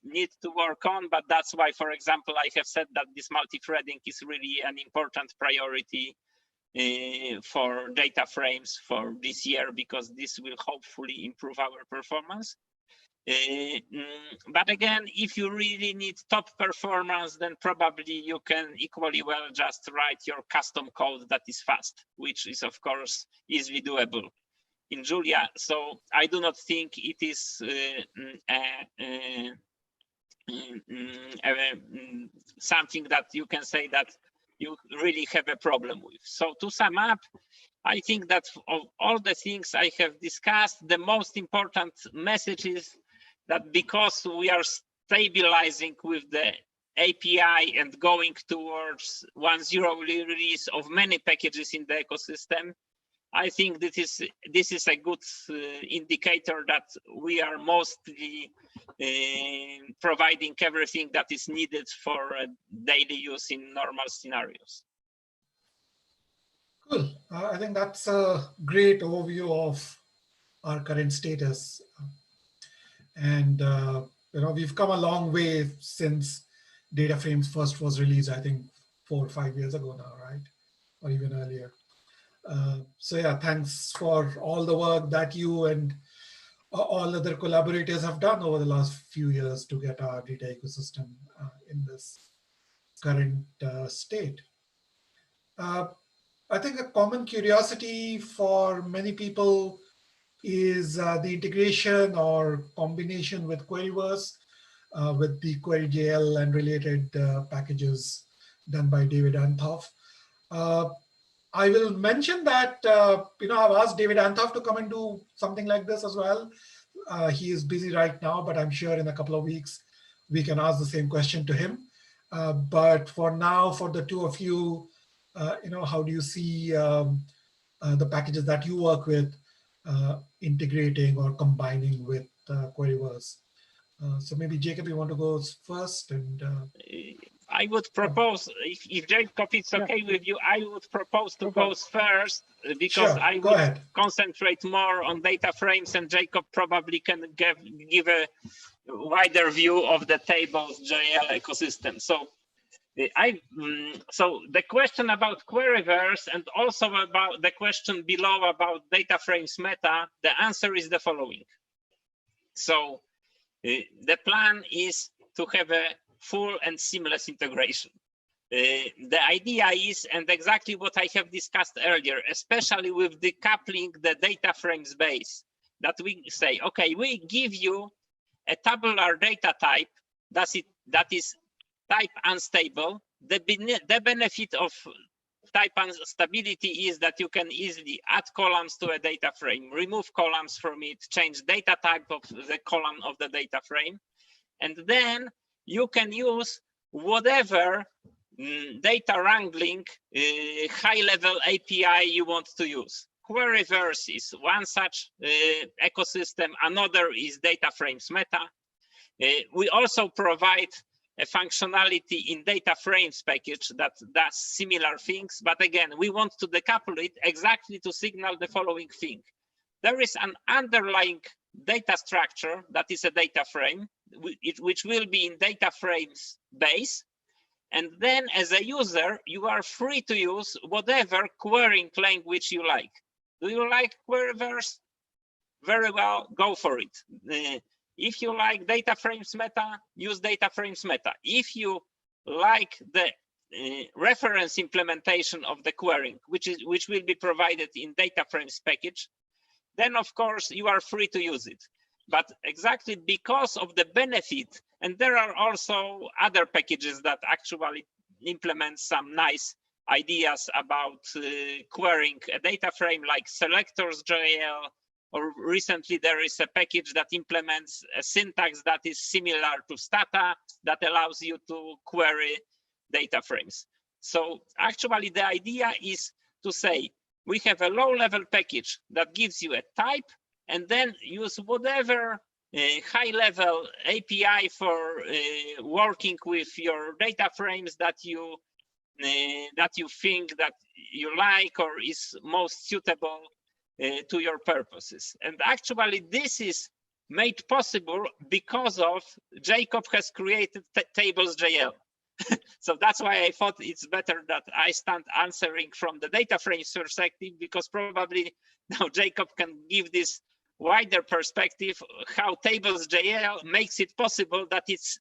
Speaker 3: need to work on, but that's why, for example, I have said that this multi-threading is really an important priority for DataFrames for this year, because this will hopefully improve our performance. But again, if you really need top performance, then probably you can equally well just write your custom code that is fast, which is of course easily doable in Julia. So I do not think it is something that you can say that you really have a problem with. So to sum up, I think that of all the things I have discussed, the most important message is that because we are stabilizing with the API and going towards 1.0 release of many packages in the ecosystem, I think this is a good indicator that we are mostly providing everything that is needed for daily use in normal scenarios.
Speaker 1: Cool. I think that's a great overview of our current status. And we've come a long way since DataFrames first was released, I think 4 or 5 years ago now, right? Or even earlier. So yeah, thanks for all the work that you and all other collaborators have done over the last few years to get our data ecosystem in this current state. I think a common curiosity for many people is the integration or combination with Queryverse, with the Query.jl and related packages done by David Anthoff. I will mention that I've asked David Anthoff to come and do something like this as well. He is busy right now, but I'm sure in a couple of weeks we can ask the same question to him. But for now, for the two of you, how do you see the packages that you work with integrating or combining with Queryverse? So maybe Jacob, you want to go first? And
Speaker 3: I would propose, if Jacob, it's okay with you, I would propose to go first, because sure, I would concentrate more on DataFrames, and Jacob probably can give a wider view of the Tables.jl ecosystem. So so the question about Queryverse, and also about the question below about DataFrames meta, the answer is the following. So the plan is to have a full and seamless integration. the idea is, and exactly what I have discussed earlier, especially with decoupling the data frames base, that we say, okay, we give you a tabular data type that is type unstable. The benefit of type instability is that you can easily add columns to a data frame, remove columns from it, change data type of the column of the data frame, and then you can use whatever data wrangling high-level API you want to use. Queryverse is one such ecosystem. Another is DataFrames Meta. We also provide a functionality in DataFrames package that does similar things, but again, we want to decouple it exactly to signal the following thing. There is an underlying data structure that is a data frame, which will be in DataFrames base. And then as a user, you are free to use whatever querying language you like. Do you like Queryverse? Very well, go for it. If you like DataFrames Meta, use DataFrames Meta. If you like the reference implementation of the querying, which will be provided in DataFrames package, then of course you are free to use it. But exactly because of the benefit, and there are also other packages that actually implement some nice ideas about querying a data frame, like Selectors.jl, or recently there is a package that implements a syntax that is similar to Stata that allows you to query data frames. So actually the idea is to say, we have a low-level package that gives you a type, and then use whatever high-level API for working with your data frames that you think that you like or is most suitable to your purposes. And actually, this is made possible because of Jacob has created Tables.jl. So that's why I thought it's better that I stand answering from the data frames perspective, because probably now Jacob can give this wider perspective how Tables.jl makes it possible that it's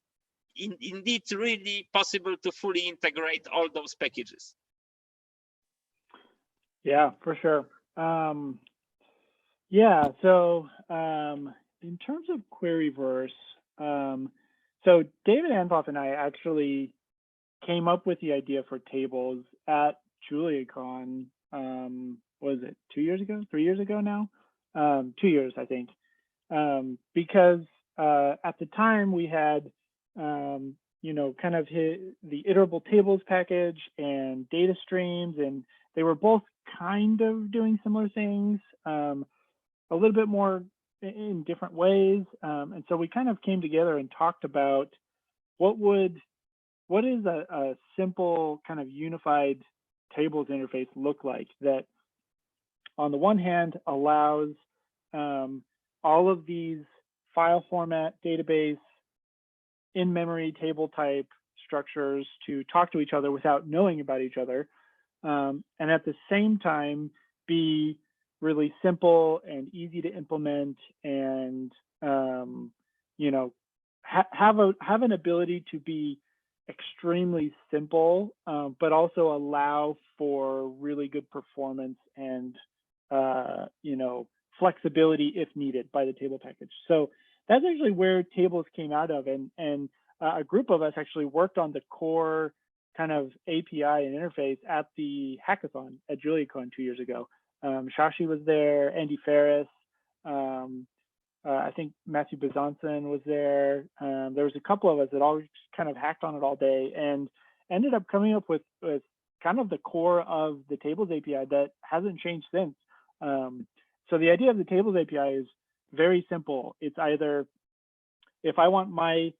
Speaker 3: indeed really possible to fully integrate all those packages.
Speaker 2: Yeah, for sure. Yeah, so in terms of Queryverse, so David Antoff and I actually came up with the idea for tables at JuliaCon, was it 2 years ago, 3 years ago now? 2 years, I think, because at the time we had, you know, kind of hit the iterable tables package and data streams, and they were both kind of doing similar things, a little bit more in different ways. And so we kind of came together and talked about what is a simple kind of unified tables interface look like that on the one hand allows all of these file format, database, in-memory table type structures to talk to each other without knowing about each other, and at the same time be really simple and easy to implement, and you know, have an ability to be extremely simple, but also allow for really good performance and you know, flexibility if needed by the table package. So that's actually where tables came out of, and a group of us actually worked on the core kind of API and interface at the hackathon at JuliaCon 2 years ago. Shashi was there, Andy Ferris, I think Matthew Bezanson was there. There was a couple of us that all just kind of hacked on it all day and ended up coming up with kind of the core of the tables API that hasn't changed since. So the idea of the tables API is very simple. It's either if I want my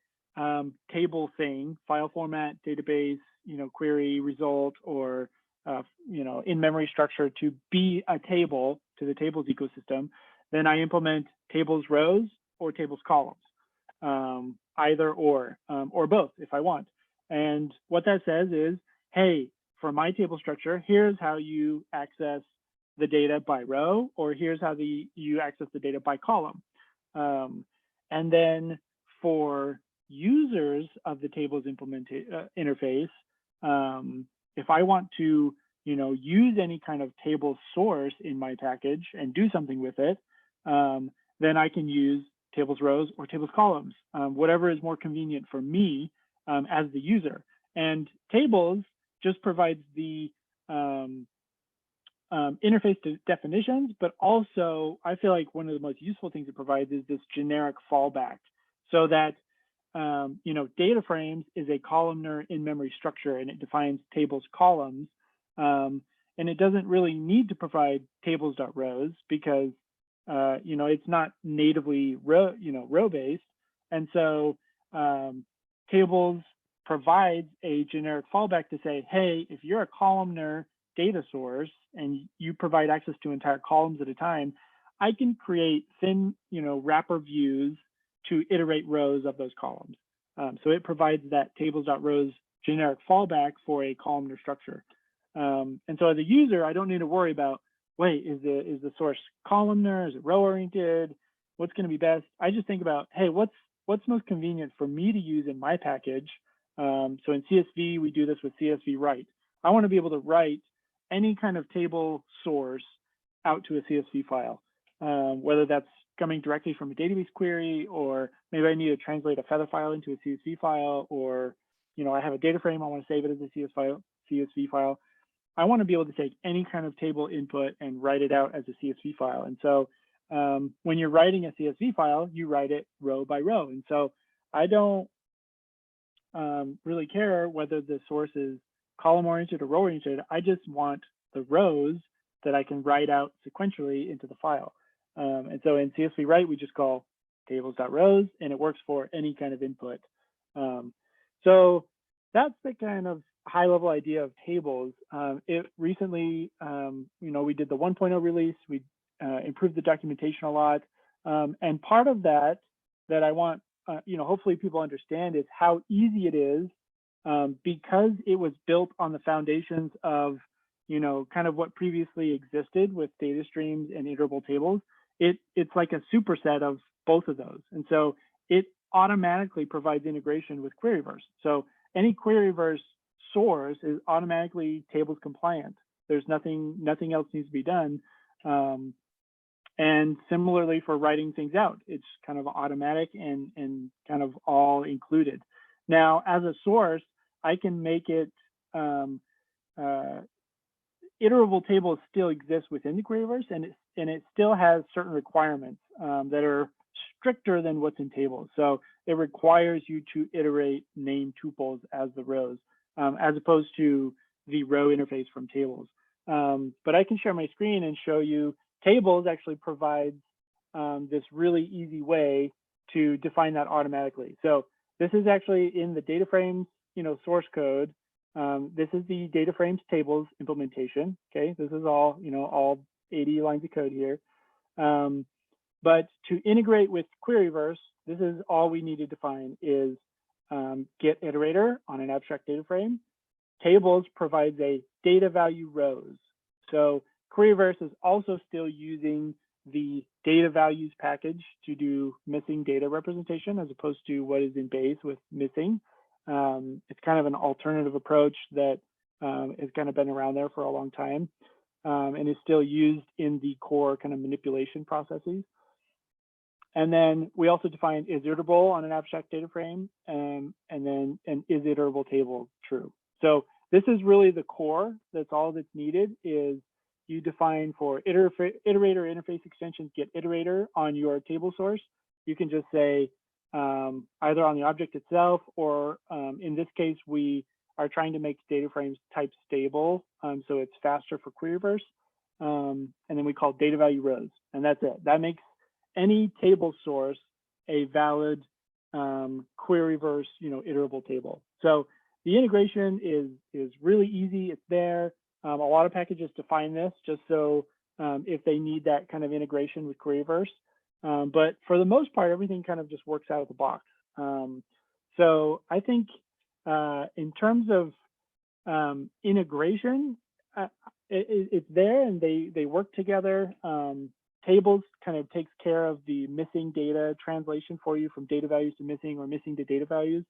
Speaker 2: table thing, file format, database, you know, query, result, or you know, in-memory structure to be a table to the tables ecosystem, then I implement tables rows or tables columns, either or both if I want. And what that says is, hey, for my table structure, here's how you access the data by row, or here's how you access the data by column. And then for users of the tables interface, if I want to, use any kind of table source in my package and do something with it, then I can use tables rows or tables columns, whatever is more convenient for me as the user. And tables just provides the interface to definitions, but also I feel like one of the most useful things it provides is this generic fallback, so that DataFrames is a columnar in-memory structure, and it defines tables columns, and it doesn't really need to provide tables.rows because it's not natively row-based, and so tables provides a generic fallback to say, hey, if you're a columnar data source and you provide access to entire columns at a time, I can create thin, wrapper views to iterate rows of those columns. So it provides that tables.rows generic fallback for a columnar structure. And so as a user, I don't need to worry about, wait, is the source columnar? Is it row oriented? What's going to be best? I just think about, hey, what's most convenient for me to use in my package? So in CSV, we do this with CSV write. I want to be able to write any kind of table source out to a CSV file, whether that's coming directly from a database query, or maybe I need to translate a feather file into a CSV file, or I have a data frame, I want to save it as a CSV file. I want to be able to take any kind of table input and write it out as a CSV file. And so when you're writing a CSV file, you write it row by row. And so I don't really care whether the source is column oriented or row oriented. I just want the rows that I can write out sequentially into the file. And so in CSV write, we just call tables.rows, and it works for any kind of input. So that's the kind of high level idea of tables. It recently, we did the 1.0 release. We improved the documentation a lot. And part of that I want, hopefully people understand is how easy it is, because it was built on the foundations of, kind of what previously existed with data streams and iterable tables. It's like a superset of both of those. And so it automatically provides integration with Queryverse. So any Queryverse source is automatically tables compliant. There's nothing else needs to be done. And similarly for writing things out, it's kind of automatic and kind of all included. Now, as a source, I can make it, iterable tables still exist within the Queryverse, and it still has certain requirements that are stricter than what's in tables. So it requires you to iterate name tuples as the rows, as opposed to the row interface from tables. But I can share my screen and show you tables actually provides this really easy way to define that automatically. So this is actually in the DataFrames, source code. This is the DataFrames tables implementation. Okay, this is all, all 80 lines of code here. But to integrate with Queryverse, this is all we need to define is get iterator on an abstract data frame. Tables provides a data value rows. So Queryverse is also still using the data values package to do missing data representation as opposed to what is in base with missing. It's kind of an alternative approach that has kind of been around there for a long time, and is still used in the core kind of manipulation processes. And then we also define is iterable on an abstract data frame, and then an is iterable table true. So this is really the core. That's all that's needed is you define for iterator interface extensions get iterator on your table source. You can just say either on the object itself, or in this case, we are trying to make DataFrames type stable, so it's faster for Queryverse. And then we call data value rows, and that's it. That makes any table source a valid Queryverse, iterable table. So the integration is really easy. It's there. A lot of packages define this just so if they need that kind of integration with Queryverse. But for the most part, everything kind of just works out of the box. So I think in terms of integration, it's there and they work together. Tables kind of takes care of the missing data translation for you from data values to missing or missing to data values.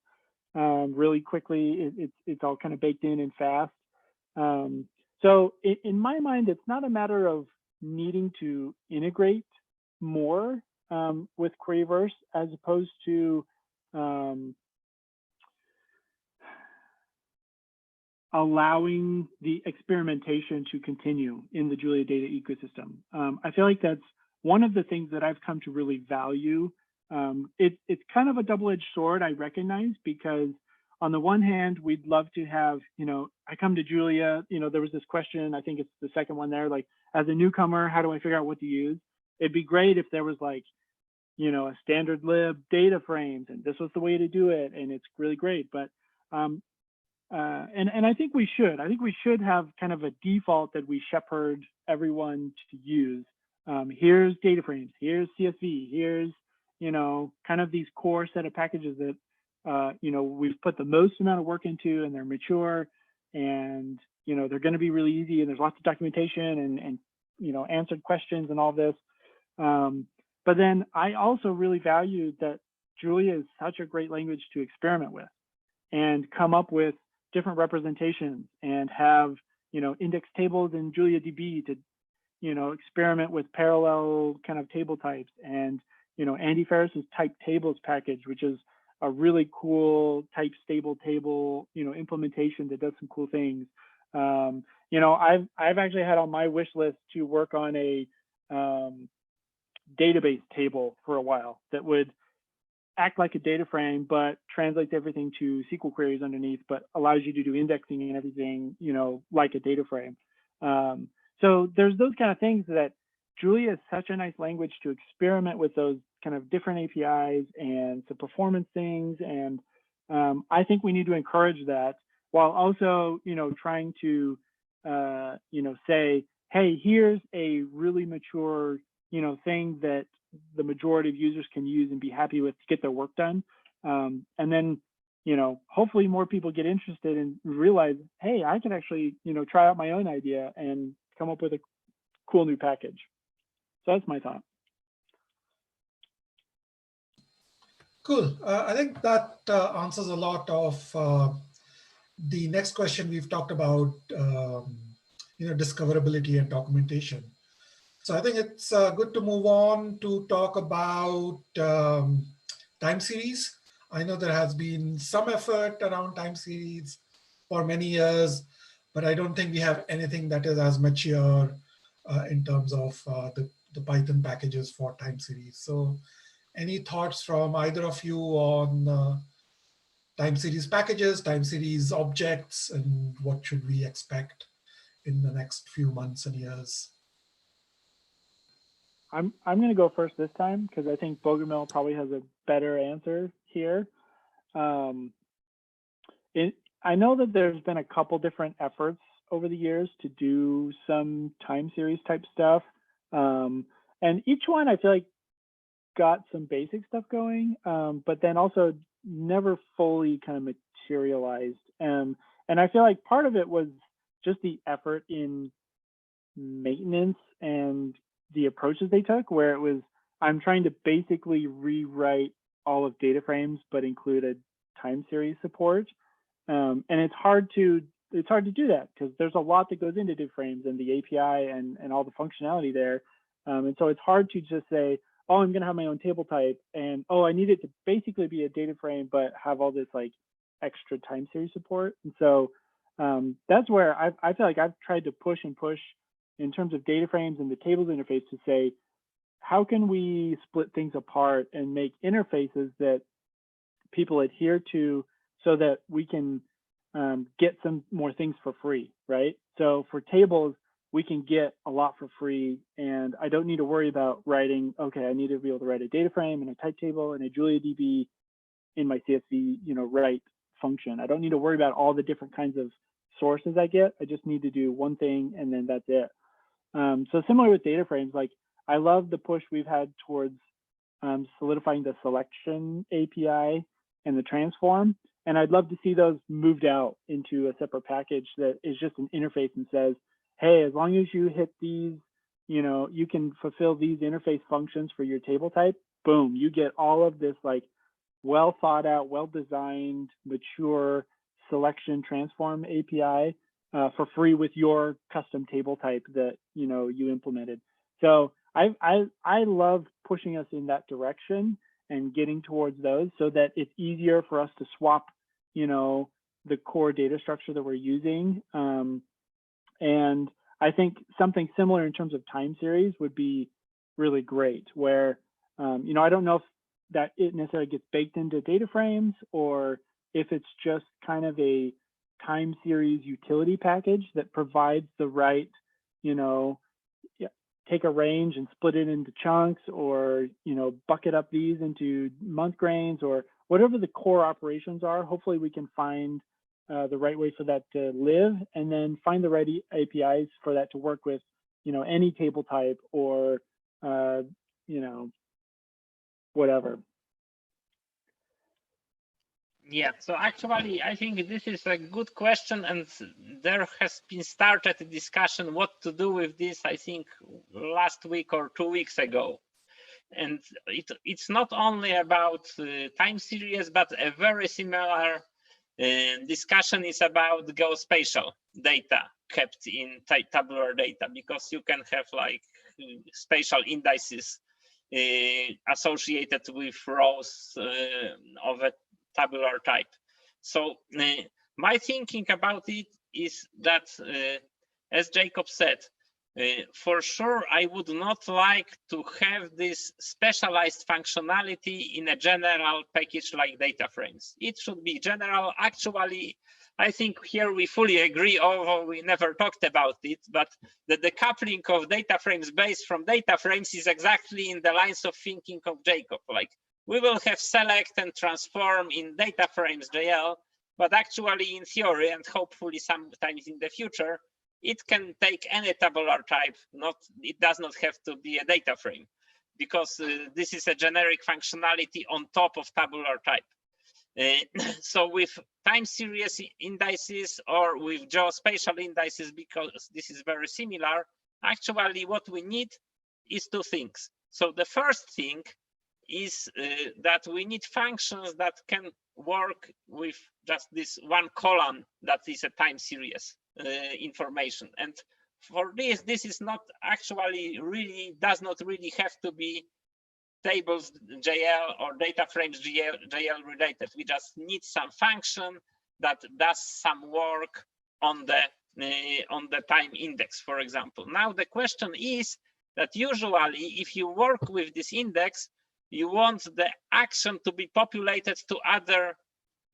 Speaker 2: really quickly. It's all kind of baked in and fast. So in my mind, it's not a matter of needing to integrate more with Queryverse as opposed to allowing the experimentation to continue in the Julia data ecosystem. I feel like that's one of the things that I've come to really value. It's kind of a double-edged sword, I recognize, because on the one hand, we'd love to have, I come to Julia, there was this question, I think it's the second one there, like, as a newcomer, how do I figure out what to use? It'd be great if there was like, a standard lib DataFrames, and this was the way to do it, and it's really great. But and I think we should have kind of a default that we shepherd everyone to use. Here's DataFrames, here's CSV, here's kind of these core set of packages that we've put the most amount of work into, and they're mature, and they're going to be really easy, and there's lots of documentation and answered questions and all this. But then I also really value that Julia is such a great language to experiment with and come up with different representations and have, index tables in JuliaDB to, experiment with parallel kind of table types. And, Andy Ferris's type tables package, which is a really cool type stable table, implementation that does some cool things. I've actually had on my wish list to work on a database table for a while that would act like a data frame, but translates everything to SQL queries underneath, but allows you to do indexing and everything, like a data frame. So there's those kind of things that Julia is such a nice language to experiment with those kind of different APIs and some performance things. And I think we need to encourage that while also, trying to, say, hey, here's a really mature, thing that the majority of users can use and be happy with to get their work done. And then, hopefully more people get interested and realize, hey, I can actually, try out my own idea and come up with a cool new package. So that's my thought.
Speaker 1: Cool. I think that answers a lot of the next question we've talked about, discoverability and documentation. So I think it's good to move on to talk about time series. I know there has been some effort around time series for many years, but I don't think we have anything that is as mature in terms of the Python packages for time series. So any thoughts from either of you on time series packages, time series objects, and what should we expect in the next few months and years?
Speaker 2: I'm going to go first this time because I think Bogumił probably has a better answer here. I know that there's been a couple different efforts over the years to do some time series type stuff. And each one I feel like got some basic stuff going, but then also never fully kind of materialized. And I feel like part of it was just the effort in maintenance and the approaches they took, where it was, I'm trying to basically rewrite all of DataFrames, but include a time series support. And it's hard to do that because there's a lot that goes into DataFrames and the API and all the functionality there. And so it's hard to just say, oh, I'm going to have my own table type, and oh, I need it to basically be a data frame, but have all this like extra time series support. And so that's where I feel like I've tried to push in terms of data frames and the tables interface to say, how can we split things apart and make interfaces that people adhere to so that we can get some more things for free, right? So for tables, we can get a lot for free, and I don't need to worry about writing, okay, I need to be able to write a data frame and a type table and a JuliaDB in my CSV, write function. I don't need to worry about all the different kinds of sources I get. I just need to do one thing and then that's it. So similar with data frames, like I love the push we've had towards solidifying the selection API and the transform. And I'd love to see those moved out into a separate package that is just an interface and says, hey, as long as you hit these, you can fulfill these interface functions for your table type, boom, you get all of this like well thought out, well designed, mature selection transform API for free with your custom table type that you implemented. So I love pushing us in that direction and getting towards those so that it's easier for us to swap, the core data structure that we're using. And I think something similar in terms of time series would be really great, where, I don't know if that it necessarily gets baked into DataFrames or if it's just kind of a time series utility package that provides the right, take a range and split it into chunks, or, bucket up these into month grains, or whatever the core operations are. Hopefully we can find the right way for that to live, and then find the right APIs for that to work with, any table type or, whatever.
Speaker 3: Yeah, so actually, I think this is a good question, and there has been started a discussion what to do with this, I think, last week or 2 weeks ago. And it's not only about time series, but a very similar discussion is about geospatial data kept in tabular data, because you can have like spatial indices associated with rows of a tabular type. So my thinking about it is that, as Jacob said, for sure, I would not like to have this specialized functionality in a general package like DataFrames. It should be general. Actually, I think here we fully agree, although we never talked about it, but the decoupling of DataFrames based from DataFrames is exactly in the lines of thinking of Jacob. Like, we will have select and transform in DataFrames.jl, but actually in theory, and hopefully sometimes in the future, it can take any tabular type. It does not have to be a data frame, because this is a generic functionality on top of tabular type. So with time series indices or with geospatial indices, because this is very similar, actually what we need is two things. So the first thing is that we need functions that can work with just this one column that is a time series information. And for this is not actually really, does not really have to be Tables.jl or DataFrames.jl related. We just need some function that does some work on the time index, for example. Now the question is that usually if you work with this index, you want the action to be populated to other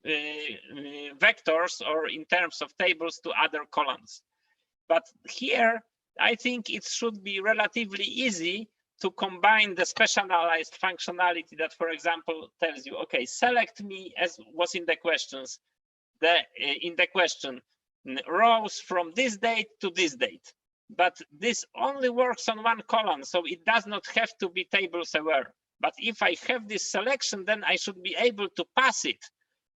Speaker 3: vectors, or in terms of tables to other columns. But here, I think it should be relatively easy to combine the specialized functionality that, for example, tells you, okay, select me, as was in the questions, in the question, rows from this date to this date. But this only works on one column, so it does not have to be tables aware. But if I have this selection, then I should be able to pass it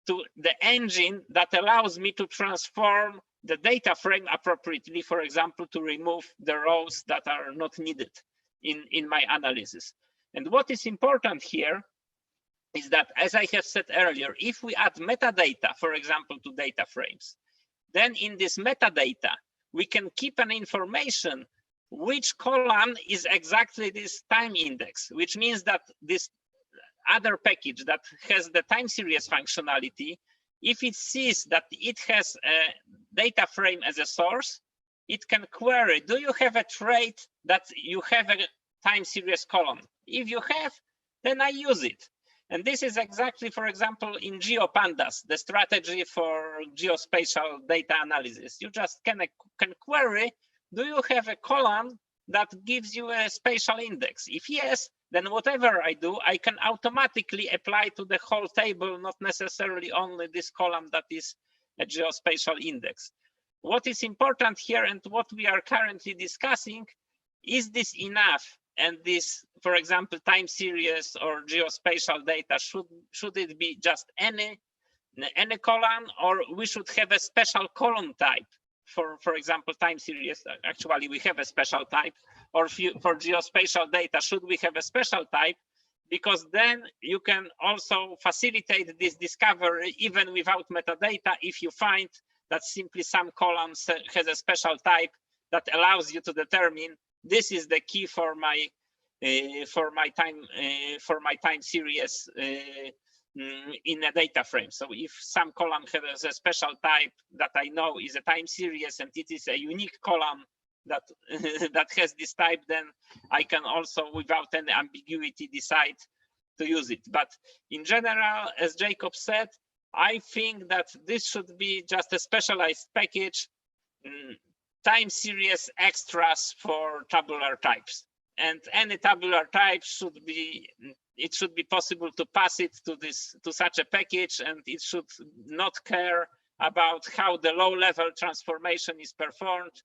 Speaker 3: to the engine that allows me to transform the data frame appropriately, for example, to remove the rows that are not needed in my analysis. And what is important here is that, as I have said earlier, if we add metadata, for example, to data frames, then in this metadata, we can keep an information which column is exactly this time index, which means that this other package that has the time series functionality, if it sees that it has a data frame as a source, it can query, do you have a trait that you have a time series column? If you have, then I use it. And this is exactly, for example, in GeoPandas, the strategy for geospatial data analysis. You just can query, do you have a column that gives you a spatial index? If yes, then whatever I do, I can automatically apply to the whole table, not necessarily only this column that is a geospatial index. What is important here, and what we are currently discussing, is this enough? And this, for example, time series or geospatial data, should it be just any column, or we should have a special column type? For example, time series, actually we have a special type, or for geospatial data, should we have a special type? because then you can also facilitate this discovery even without metadata if you find that simply some column has a special type that allows you to determine this is the key for my time series in a data frame. So if some column has a special type that I know is a time series and it is a unique column that that has this type, then I can also, without any ambiguity, decide to use it. But in general, as Jacob said, I think that this should be just a specialized package, time series extras for tabular types. And any tabular type should be possible to pass it to such a package, and it should not care about how the low-level transformation is performed,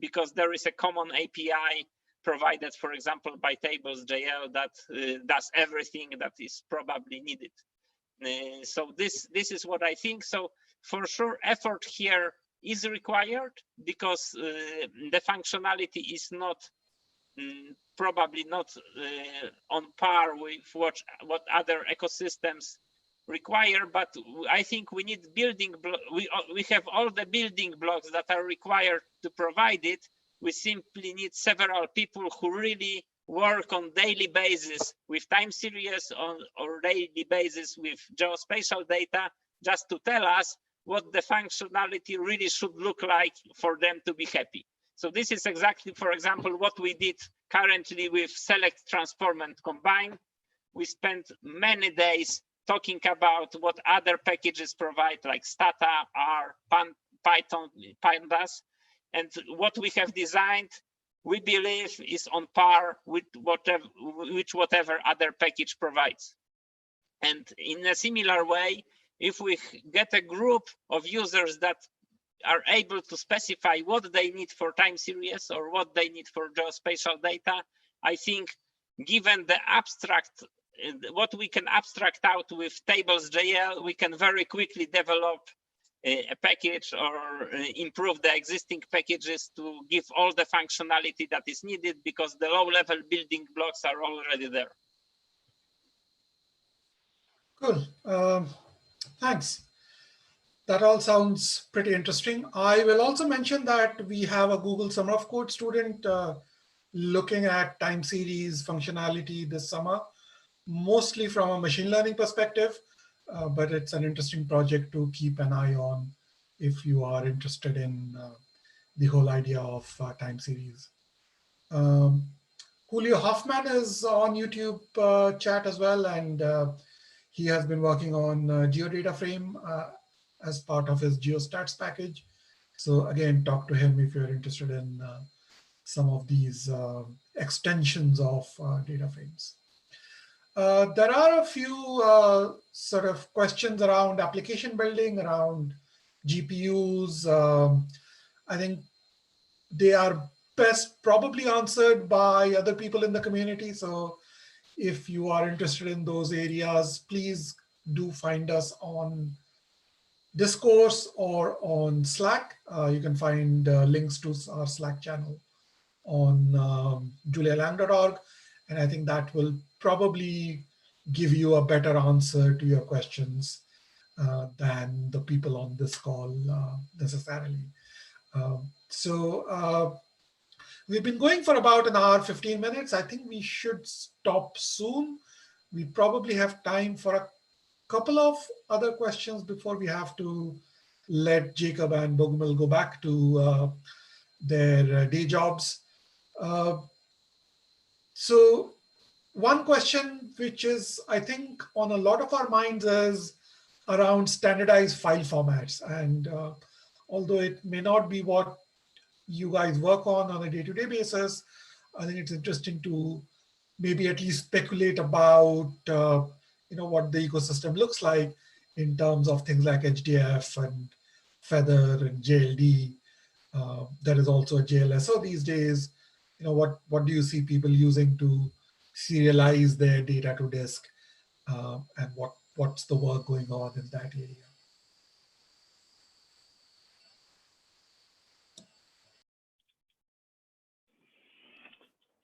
Speaker 3: because there is a common API provided, for example, by Tables.jl that does everything that is probably needed. So this is what I think. So for sure, effort here is required, because the functionality is not probably not on par with what other ecosystems require, but I think we need building we have all the building blocks that are required to provide it. We simply need several people who really work on daily basis with time series or daily basis with geospatial data, just to tell us what the functionality really should look like for them to be happy. So this is exactly, for example, what we did currently with select, transform, and combine. We spent many days talking about what other packages provide, like Stata, R, Python, Pandas, and what we have designed, we believe, is on par with whatever other package provides. And in a similar way, if we get a group of users that are able to specify what they need for time series or what they need for geospatial data, I think, given the abstract, what we can abstract out with Tables.jl, we can very quickly develop a package or improve the existing packages to give all the functionality that is needed, because the low-level building blocks are already there.
Speaker 1: Cool. Thanks. That all sounds pretty interesting. I will also mention that we have a Google Summer of Code student looking at time series functionality this summer, mostly from a machine learning perspective, but it's an interesting project to keep an eye on if you are interested in the whole idea of time series. Julio Hoffman is on YouTube chat as well, and he has been working on GeoDataFrame as part of his GeoStats package. So again, talk to him if you're interested in some of these extensions of data frames. There are a few sort of questions around application building, around GPUs. I think they are best probably answered by other people in the community. So if you are interested in those areas, please do find us on Discourse or on Slack. You can find links to our Slack channel on julialang.org. And I think that will probably give you a better answer to your questions than the people on this call necessarily. We've been going for about an hour, 15 minutes. I think we should stop soon. We probably have time for a couple of other questions before we have to let Jacob and Bogumił go back to their day jobs. So one question which is, I think, on a lot of our minds is around standardized file formats. And although it may not be what you guys work on a day-to-day basis, I think it's interesting to maybe at least speculate about what the ecosystem looks like in terms of things like HDF and Feather and JLD. There is also a JLSO these days. What do you see people using to serialize their data to disk, and what's the work going on in that area?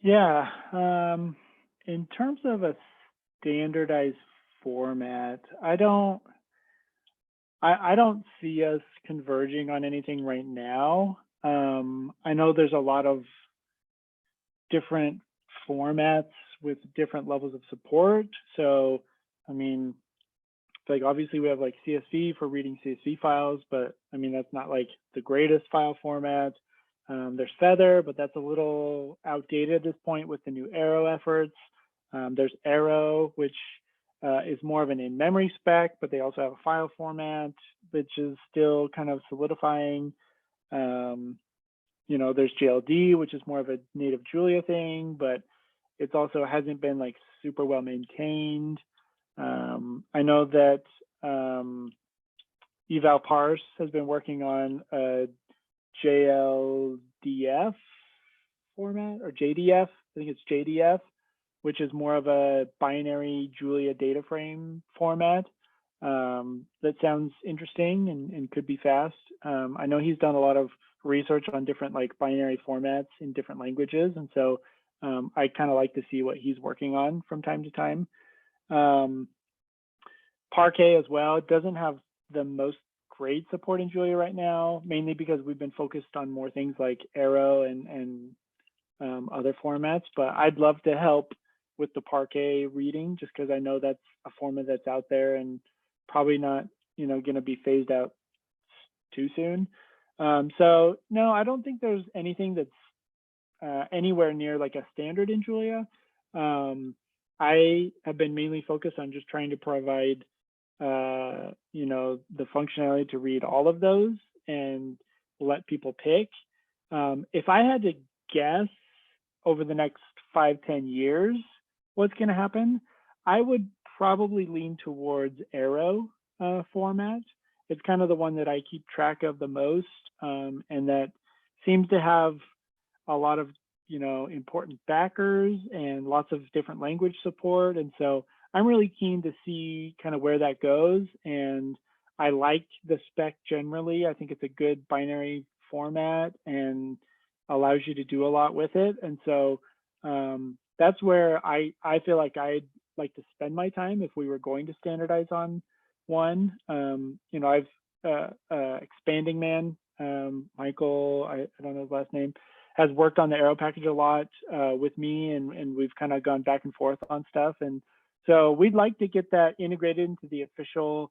Speaker 2: Yeah, in terms of a standardized format, I don't see us converging on anything right now. I know there's a lot of different formats with different levels of support. So, I mean, like obviously we have like CSV for reading CSV files, but I mean, that's not like the greatest file format. There's Feather, but that's a little outdated at this point with the new Arrow efforts. There's Arrow, which is more of an in-memory spec, but they also have a file format, which is still kind of solidifying. You know, there's JLD, which is more of a native Julia thing, but it's also hasn't been like super well maintained. I know that eval parse has been working on a JLDF format or JDF. I think it's JDF, which is more of a binary Julia data frame format. That sounds interesting and could be fast. I know he's done a lot of research on different like binary formats in different languages, and so I kind of like to see what he's working on from time to time. Parquet as well, it doesn't have the most great support in Julia right now, mainly because we've been focused on more things like Arrow and other formats, but I'd love to help with the Parquet reading just because I know that's a format that's out there and probably not, you know, going to be phased out too soon. So no, I don't think there's anything that's anywhere near like a standard in Julia. I have been mainly focused on just trying to provide, you know, the functionality to read all of those and let people pick. If I had to guess over the next 5-10 years what's going to happen, I would probably lean towards Arrow format. It's kind of the one that I keep track of the most, and that seems to have a lot of, you know, important backers and lots of different language support. And so I'm really keen to see kind of where that goes. And I like the spec generally. I think it's a good binary format and allows you to do a lot with it. And so that's where I feel like I'd like to spend my time if we were going to standardize on one. You know, I've Expanding Man, Michael, I don't know his last name, has worked on the Arrow package a lot with me, and we've kind of gone back and forth on stuff. And so we'd like to get that integrated into the official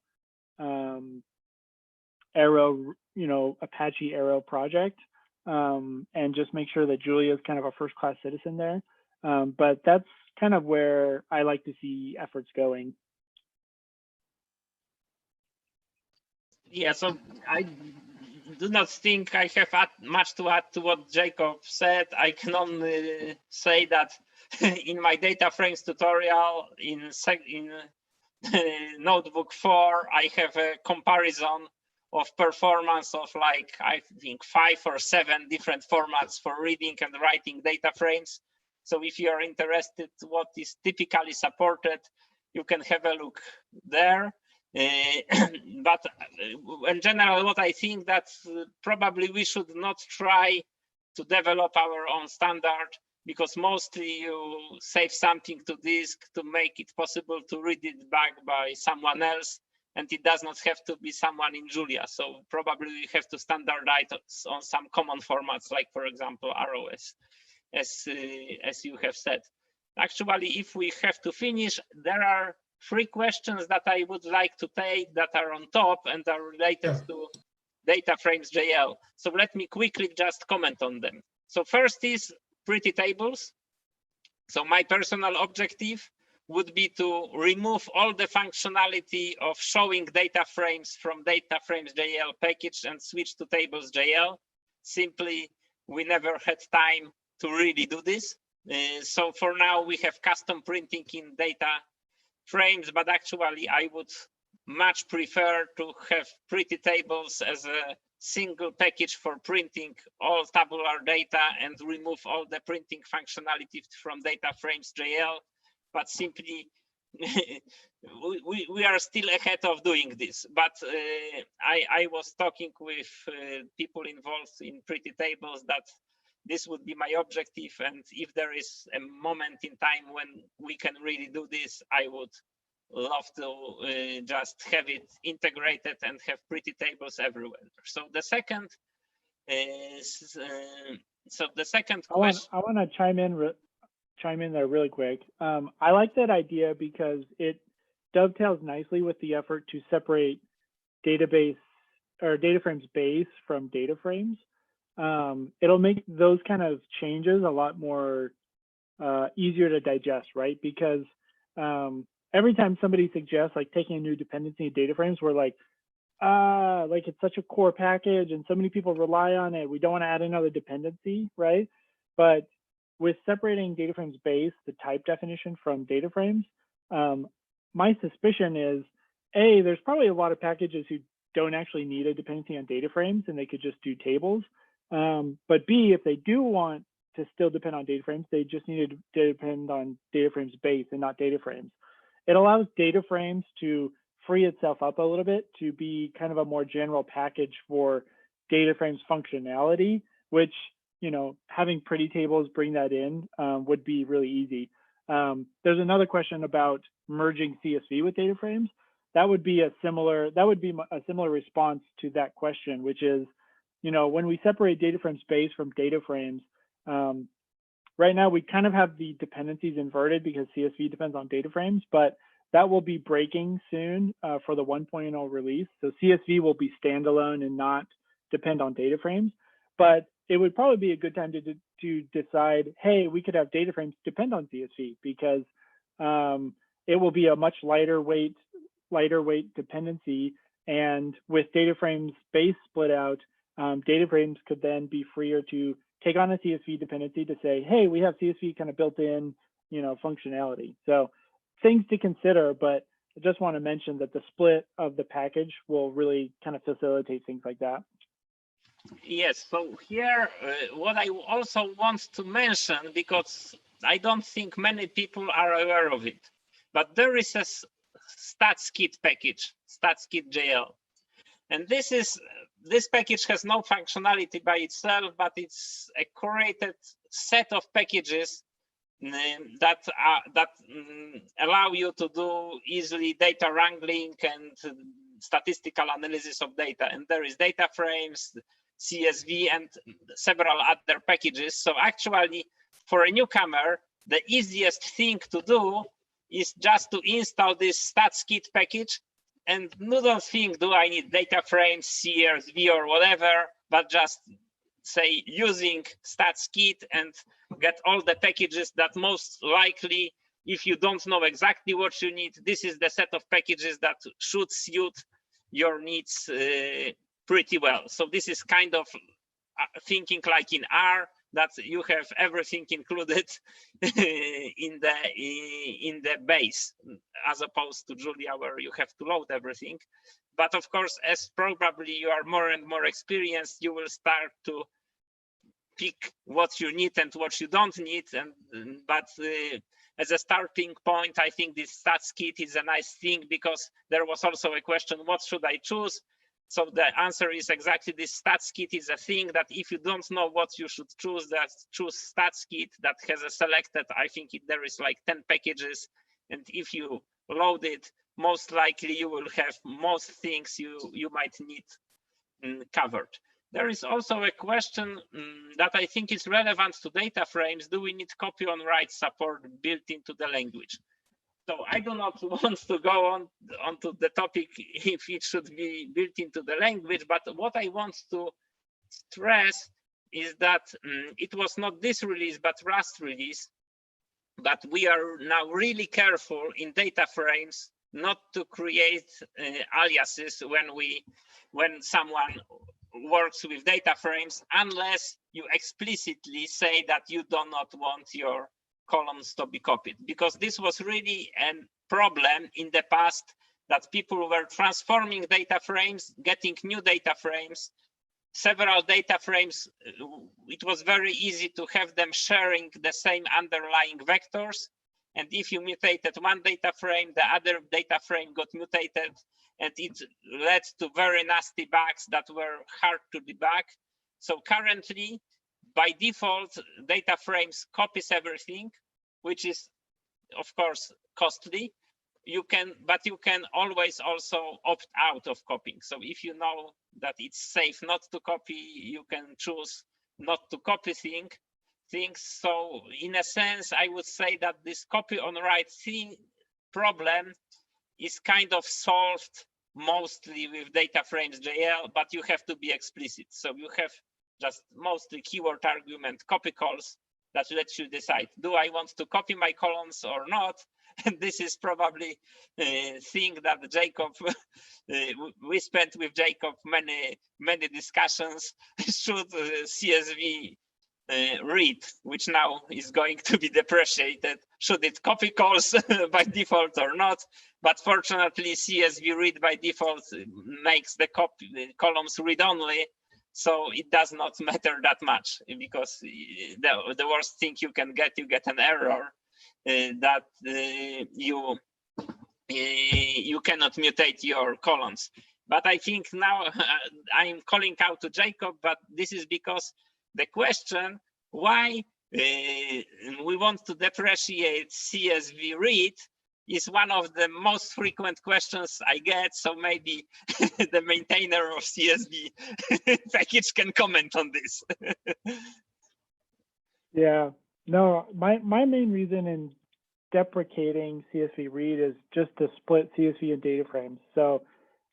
Speaker 2: Arrow, you know, Apache Arrow project, and just make sure that Julia is kind of a first-class citizen there. But that's kind of where I like to see efforts going.
Speaker 3: Yeah, so I do not think I have much to add to what Jacob said. I can only say that in my DataFrames tutorial in Notebook 4, I have a comparison of performance of like, I think 5 or 7 different formats for reading and writing DataFrames. So if you are interested what is typically supported, you can have a look there. But in general, what I think that probably we should not try to develop our own standard, because mostly you save something to disk to make it possible to read it back by someone else, and it does not have to be someone in Julia. So probably we have to standardize on some common formats, like for example ROS, as you have said. Actually, if we have to finish, there are 3 questions that I would like to take that are on top and are related to DataFrames.jl. So let me quickly just comment on them. So first is pretty tables. So my personal objective would be to remove all the functionality of showing data frames from DataFrames.jl package and switch to Tables.jl. Simply, we never had time to really do this. So for now, we have custom printing in DataFrames, but actually I would much prefer to have pretty tables as a single package for printing all tabular data and remove all the printing functionality from DataFrames.jl. But simply, we are still ahead of doing this. But I was talking with people involved in pretty tables that this would be my objective. And if there is a moment in time when we can really do this, I would love to just have it integrated and have pretty tables everywhere. So the second is, question.
Speaker 2: I want to chime in there really quick. I like that idea because it dovetails nicely with the effort to separate database or DataFrames base from DataFrames. It'll make those kind of changes a lot more easier to digest, right? Because every time somebody suggests like taking a new dependency in DataFrames, we're like it's such a core package and so many people rely on it. We don't want to add another dependency, right? But with separating DataFrames base, the type definition from DataFrames, my suspicion is, A, there's probably a lot of packages who don't actually need a dependency on DataFrames and they could just do tables. But B, if they do want to still depend on DataFrames, they just need to depend on DataFrames base and not DataFrames. It allows DataFrames to free itself up a little bit to be kind of a more general package for DataFrames functionality, which, you know, having pretty tables bring that in would be really easy. There's another question about merging CSV with DataFrames. That would be a similar response to that question, which is, you know, when we separate DataFrames base from DataFrames, right now we kind of have the dependencies inverted because CSV depends on DataFrames, but that will be breaking soon for the 1.0 release. So CSV will be standalone and not depend on DataFrames. But it would probably be a good time to decide, hey, we could have DataFrames depend on CSV because it will be a much lighter weight dependency. And with DataFrames base split out, DataFrames could then be freer to take on a CSV dependency to say, hey, we have CSV kind of built in, you know, functionality. So things to consider, but I just want to mention that the split of the package will really kind of facilitate things like that.
Speaker 3: Yes, so here, what I also want to mention, because I don't think many people are aware of it, but there is a StatsKit package, StatsKit.jl. And this package has no functionality by itself, but it's a curated set of packages that allow you to do easily data wrangling and statistical analysis of data. And there is DataFrames, CSV, and several other packages. So actually, for a newcomer, the easiest thing to do is just to install this StatsKit package and don't think, do I need DataFrames, CSV, or whatever, but just say using StatsKit and get all the packages that most likely, if you don't know exactly what you need, this is the set of packages that should suit your needs pretty well. So this is kind of thinking like in R, that you have everything included in the base, as opposed to Julia, where you have to load everything. But of course, as probably you are more and more experienced, you will start to pick what you need and what you don't need. But as a starting point, I think this StatsKit is a nice thing, because there was also a question, what should I choose? So the answer is exactly this. StatsKit is a thing that if you don't know what you should choose, choose StatsKit that has a selected, I think there is like 10 packages. And if you load it, most likely you will have most things you might need covered. There is also a question that I think is relevant to DataFrames. Do we need copy on write support built into the language? So I do not want to go onto the topic if it should be built into the language, but what I want to stress is that it was not this release, but Rust release, but we are now really careful in DataFrames not to create aliases when someone works with DataFrames, unless you explicitly say that you do not want your columns to be copied, because this was really a problem in the past, that people were transforming data frames, getting new data frames, several data frames. It was very easy to have them sharing the same underlying vectors. And if you mutated one data frame, the other data frame got mutated, and it led to very nasty bugs that were hard to debug. So currently, by default, DataFrames copies everything, which is, of course, costly. But you can always also opt out of copying. So if you know that it's safe not to copy, you can choose not to copy things. So in a sense, I would say that this copy on write thing problem is kind of solved mostly with DataFrames.jl, but you have to be explicit. So you have just mostly keyword argument copy calls that lets you decide, do I want to copy my columns or not? And this is probably a thing that Jacob, we spent with Jacob many discussions. Should CSV read, which now is going to be depreciated, should it copy calls by default or not? But fortunately, CSV read by default makes the columns read only. So it does not matter that much, because the worst thing you get an error that you cannot mutate your columns. But I think now I'm calling out to Jacob, but this is because the question why we want to depreciate CSV read is one of the most frequent questions I get. So maybe the maintainer of CSV package can comment on this.
Speaker 2: Yeah, no, my main reason in deprecating CSV read is just to split CSV and DataFrames. So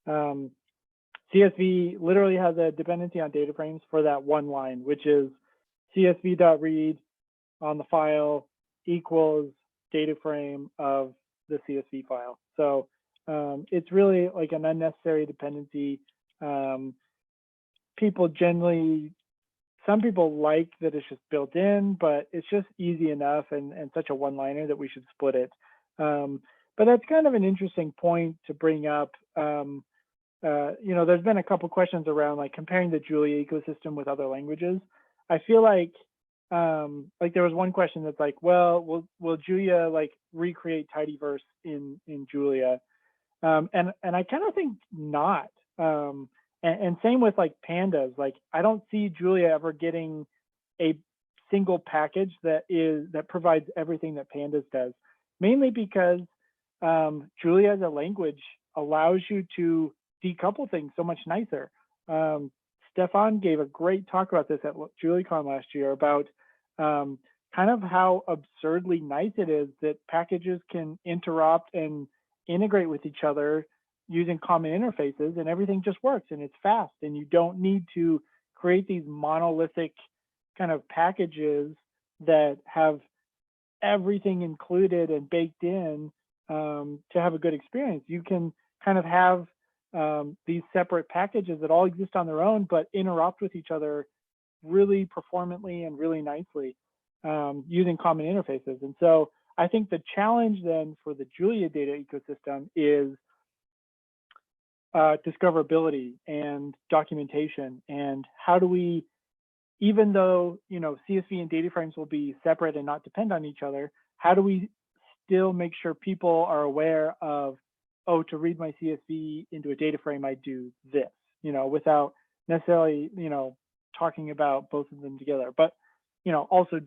Speaker 2: CSV literally has a dependency on DataFrames for that one line, which is CSV.read on the file equals DataFrame of the CSV file. So it's really like an unnecessary dependency. Some people like that it's just built in, but it's just easy enough and such a one-liner that we should split it. But that's kind of an interesting point to bring up. There's been a couple questions around like comparing the Julia ecosystem with other languages. I feel like there was one question that's like, well, will Julia like recreate tidyverse in Julia? And I kind of think not. And same with like pandas. Like I don't see Julia ever getting a single package that provides everything that pandas does. Mainly because Julia as a language allows you to decouple things so much nicer. Stefan gave a great talk about this at JuliaCon last year about kind of how absurdly nice it is that packages can interrupt and integrate with each other using common interfaces, and everything just works and it's fast, and you don't need to create these monolithic kind of packages that have everything included and baked in to have a good experience. You can kind of have these separate packages that all exist on their own, but interrupt with each other really performantly and really nicely using common interfaces. And so I think the challenge then for the Julia data ecosystem is discoverability and documentation. And how do we, even though CSV and DataFrames will be separate and not depend on each other, how do we still make sure people are aware of, oh, to read my CSV into a data frame, I do this, without necessarily, talking about both of them together. But, also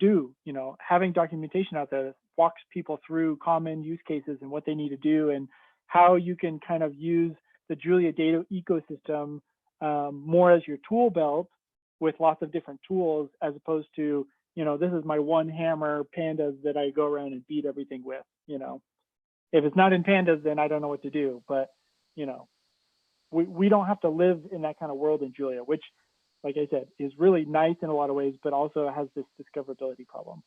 Speaker 2: having documentation out there that walks people through common use cases and what they need to do, and how you can kind of use the Julia data ecosystem more as your tool belt with lots of different tools, as opposed to, this is my one hammer pandas that I go around and beat everything with. If it's not in pandas, then I don't know what to do. But, we don't have to live in that kind of world in Julia, which, like I said, is really nice in a lot of ways, but also has this discoverability problem.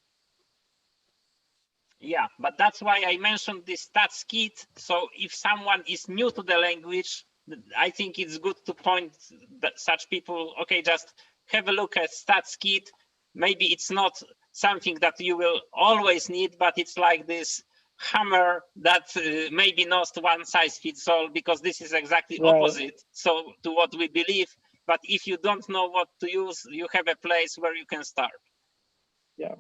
Speaker 3: Yeah, but that's why I mentioned this stats kit. So if someone is new to the language, I think it's good to point that such people, okay, just have a look at stats kit. Maybe it's not something that you will always need, but it's like this hammer that maybe not one size fits all, because this is exactly opposite so to what we believe. But if you don't know what to use, you have a place where you can start.
Speaker 2: Yeah,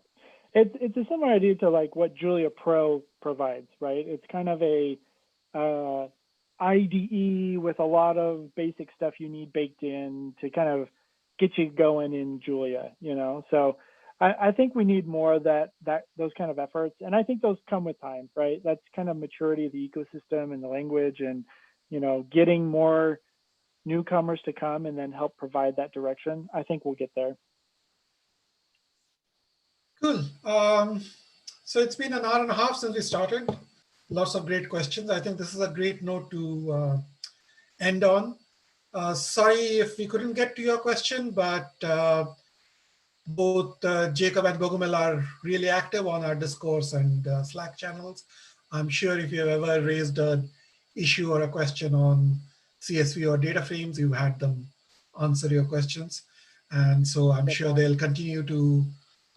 Speaker 2: it's a similar idea to like what Julia Pro provides, right? It's kind of a IDE with a lot of basic stuff you need baked in to kind of get you going in Julia, you know? So I think we need more of those kind of efforts. And I think those come with time, right? That's kind of maturity of the ecosystem and the language and, you know, getting more newcomers to come and then help provide that direction. I think we'll get there.
Speaker 1: Cool. So it's been an hour and a half since we started. Lots of great questions. I think this is a great note to end on. Sorry if we couldn't get to your question, but both Jacob and Bogumil are really active on our discourse and Slack channels. I'm sure if you've ever raised an issue or a question on CSV or DataFrames, you've had them answer your questions. And so I'm sure they'll continue to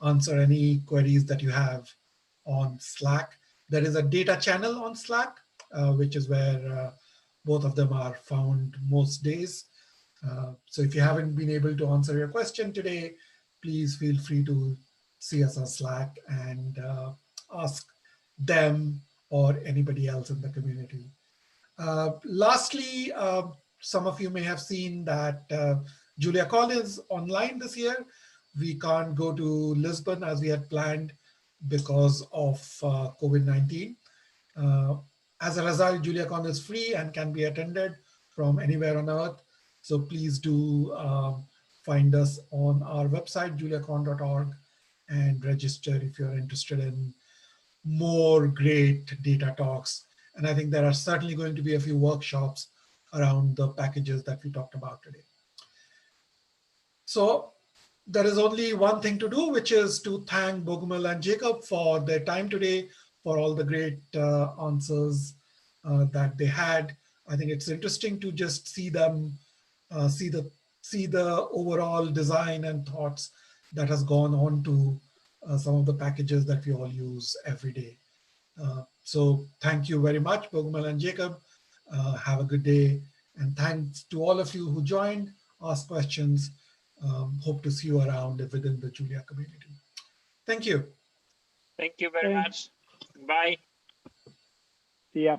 Speaker 1: answer any queries that you have on Slack. There is a data channel on Slack, which is where both of them are found most days. So if you haven't been able to answer your question today, please feel free to see us on Slack and ask them or anybody else in the community. Lastly, some of you may have seen that JuliaCon is online this year. We can't go to Lisbon as we had planned because of COVID-19. As a result, JuliaCon is free and can be attended from anywhere on Earth. So please do find us on our website, juliacon.org, and register if you're interested in more great data talks. And I think there are certainly going to be a few workshops around the packages that we talked about today. So there is only one thing to do, which is to thank Bogumil and Jacob for their time today, for all the great answers that they had. I think it's interesting to just see them, see the overall design and thoughts that has gone on to some of the packages that we all use every day. So thank you very much, Bogumil and Jacob. Have a good day. And thanks to all of you who joined, asked questions. Hope to see you around within the Julia community. Thank you.
Speaker 3: Thank you very much. Bye.
Speaker 2: See ya.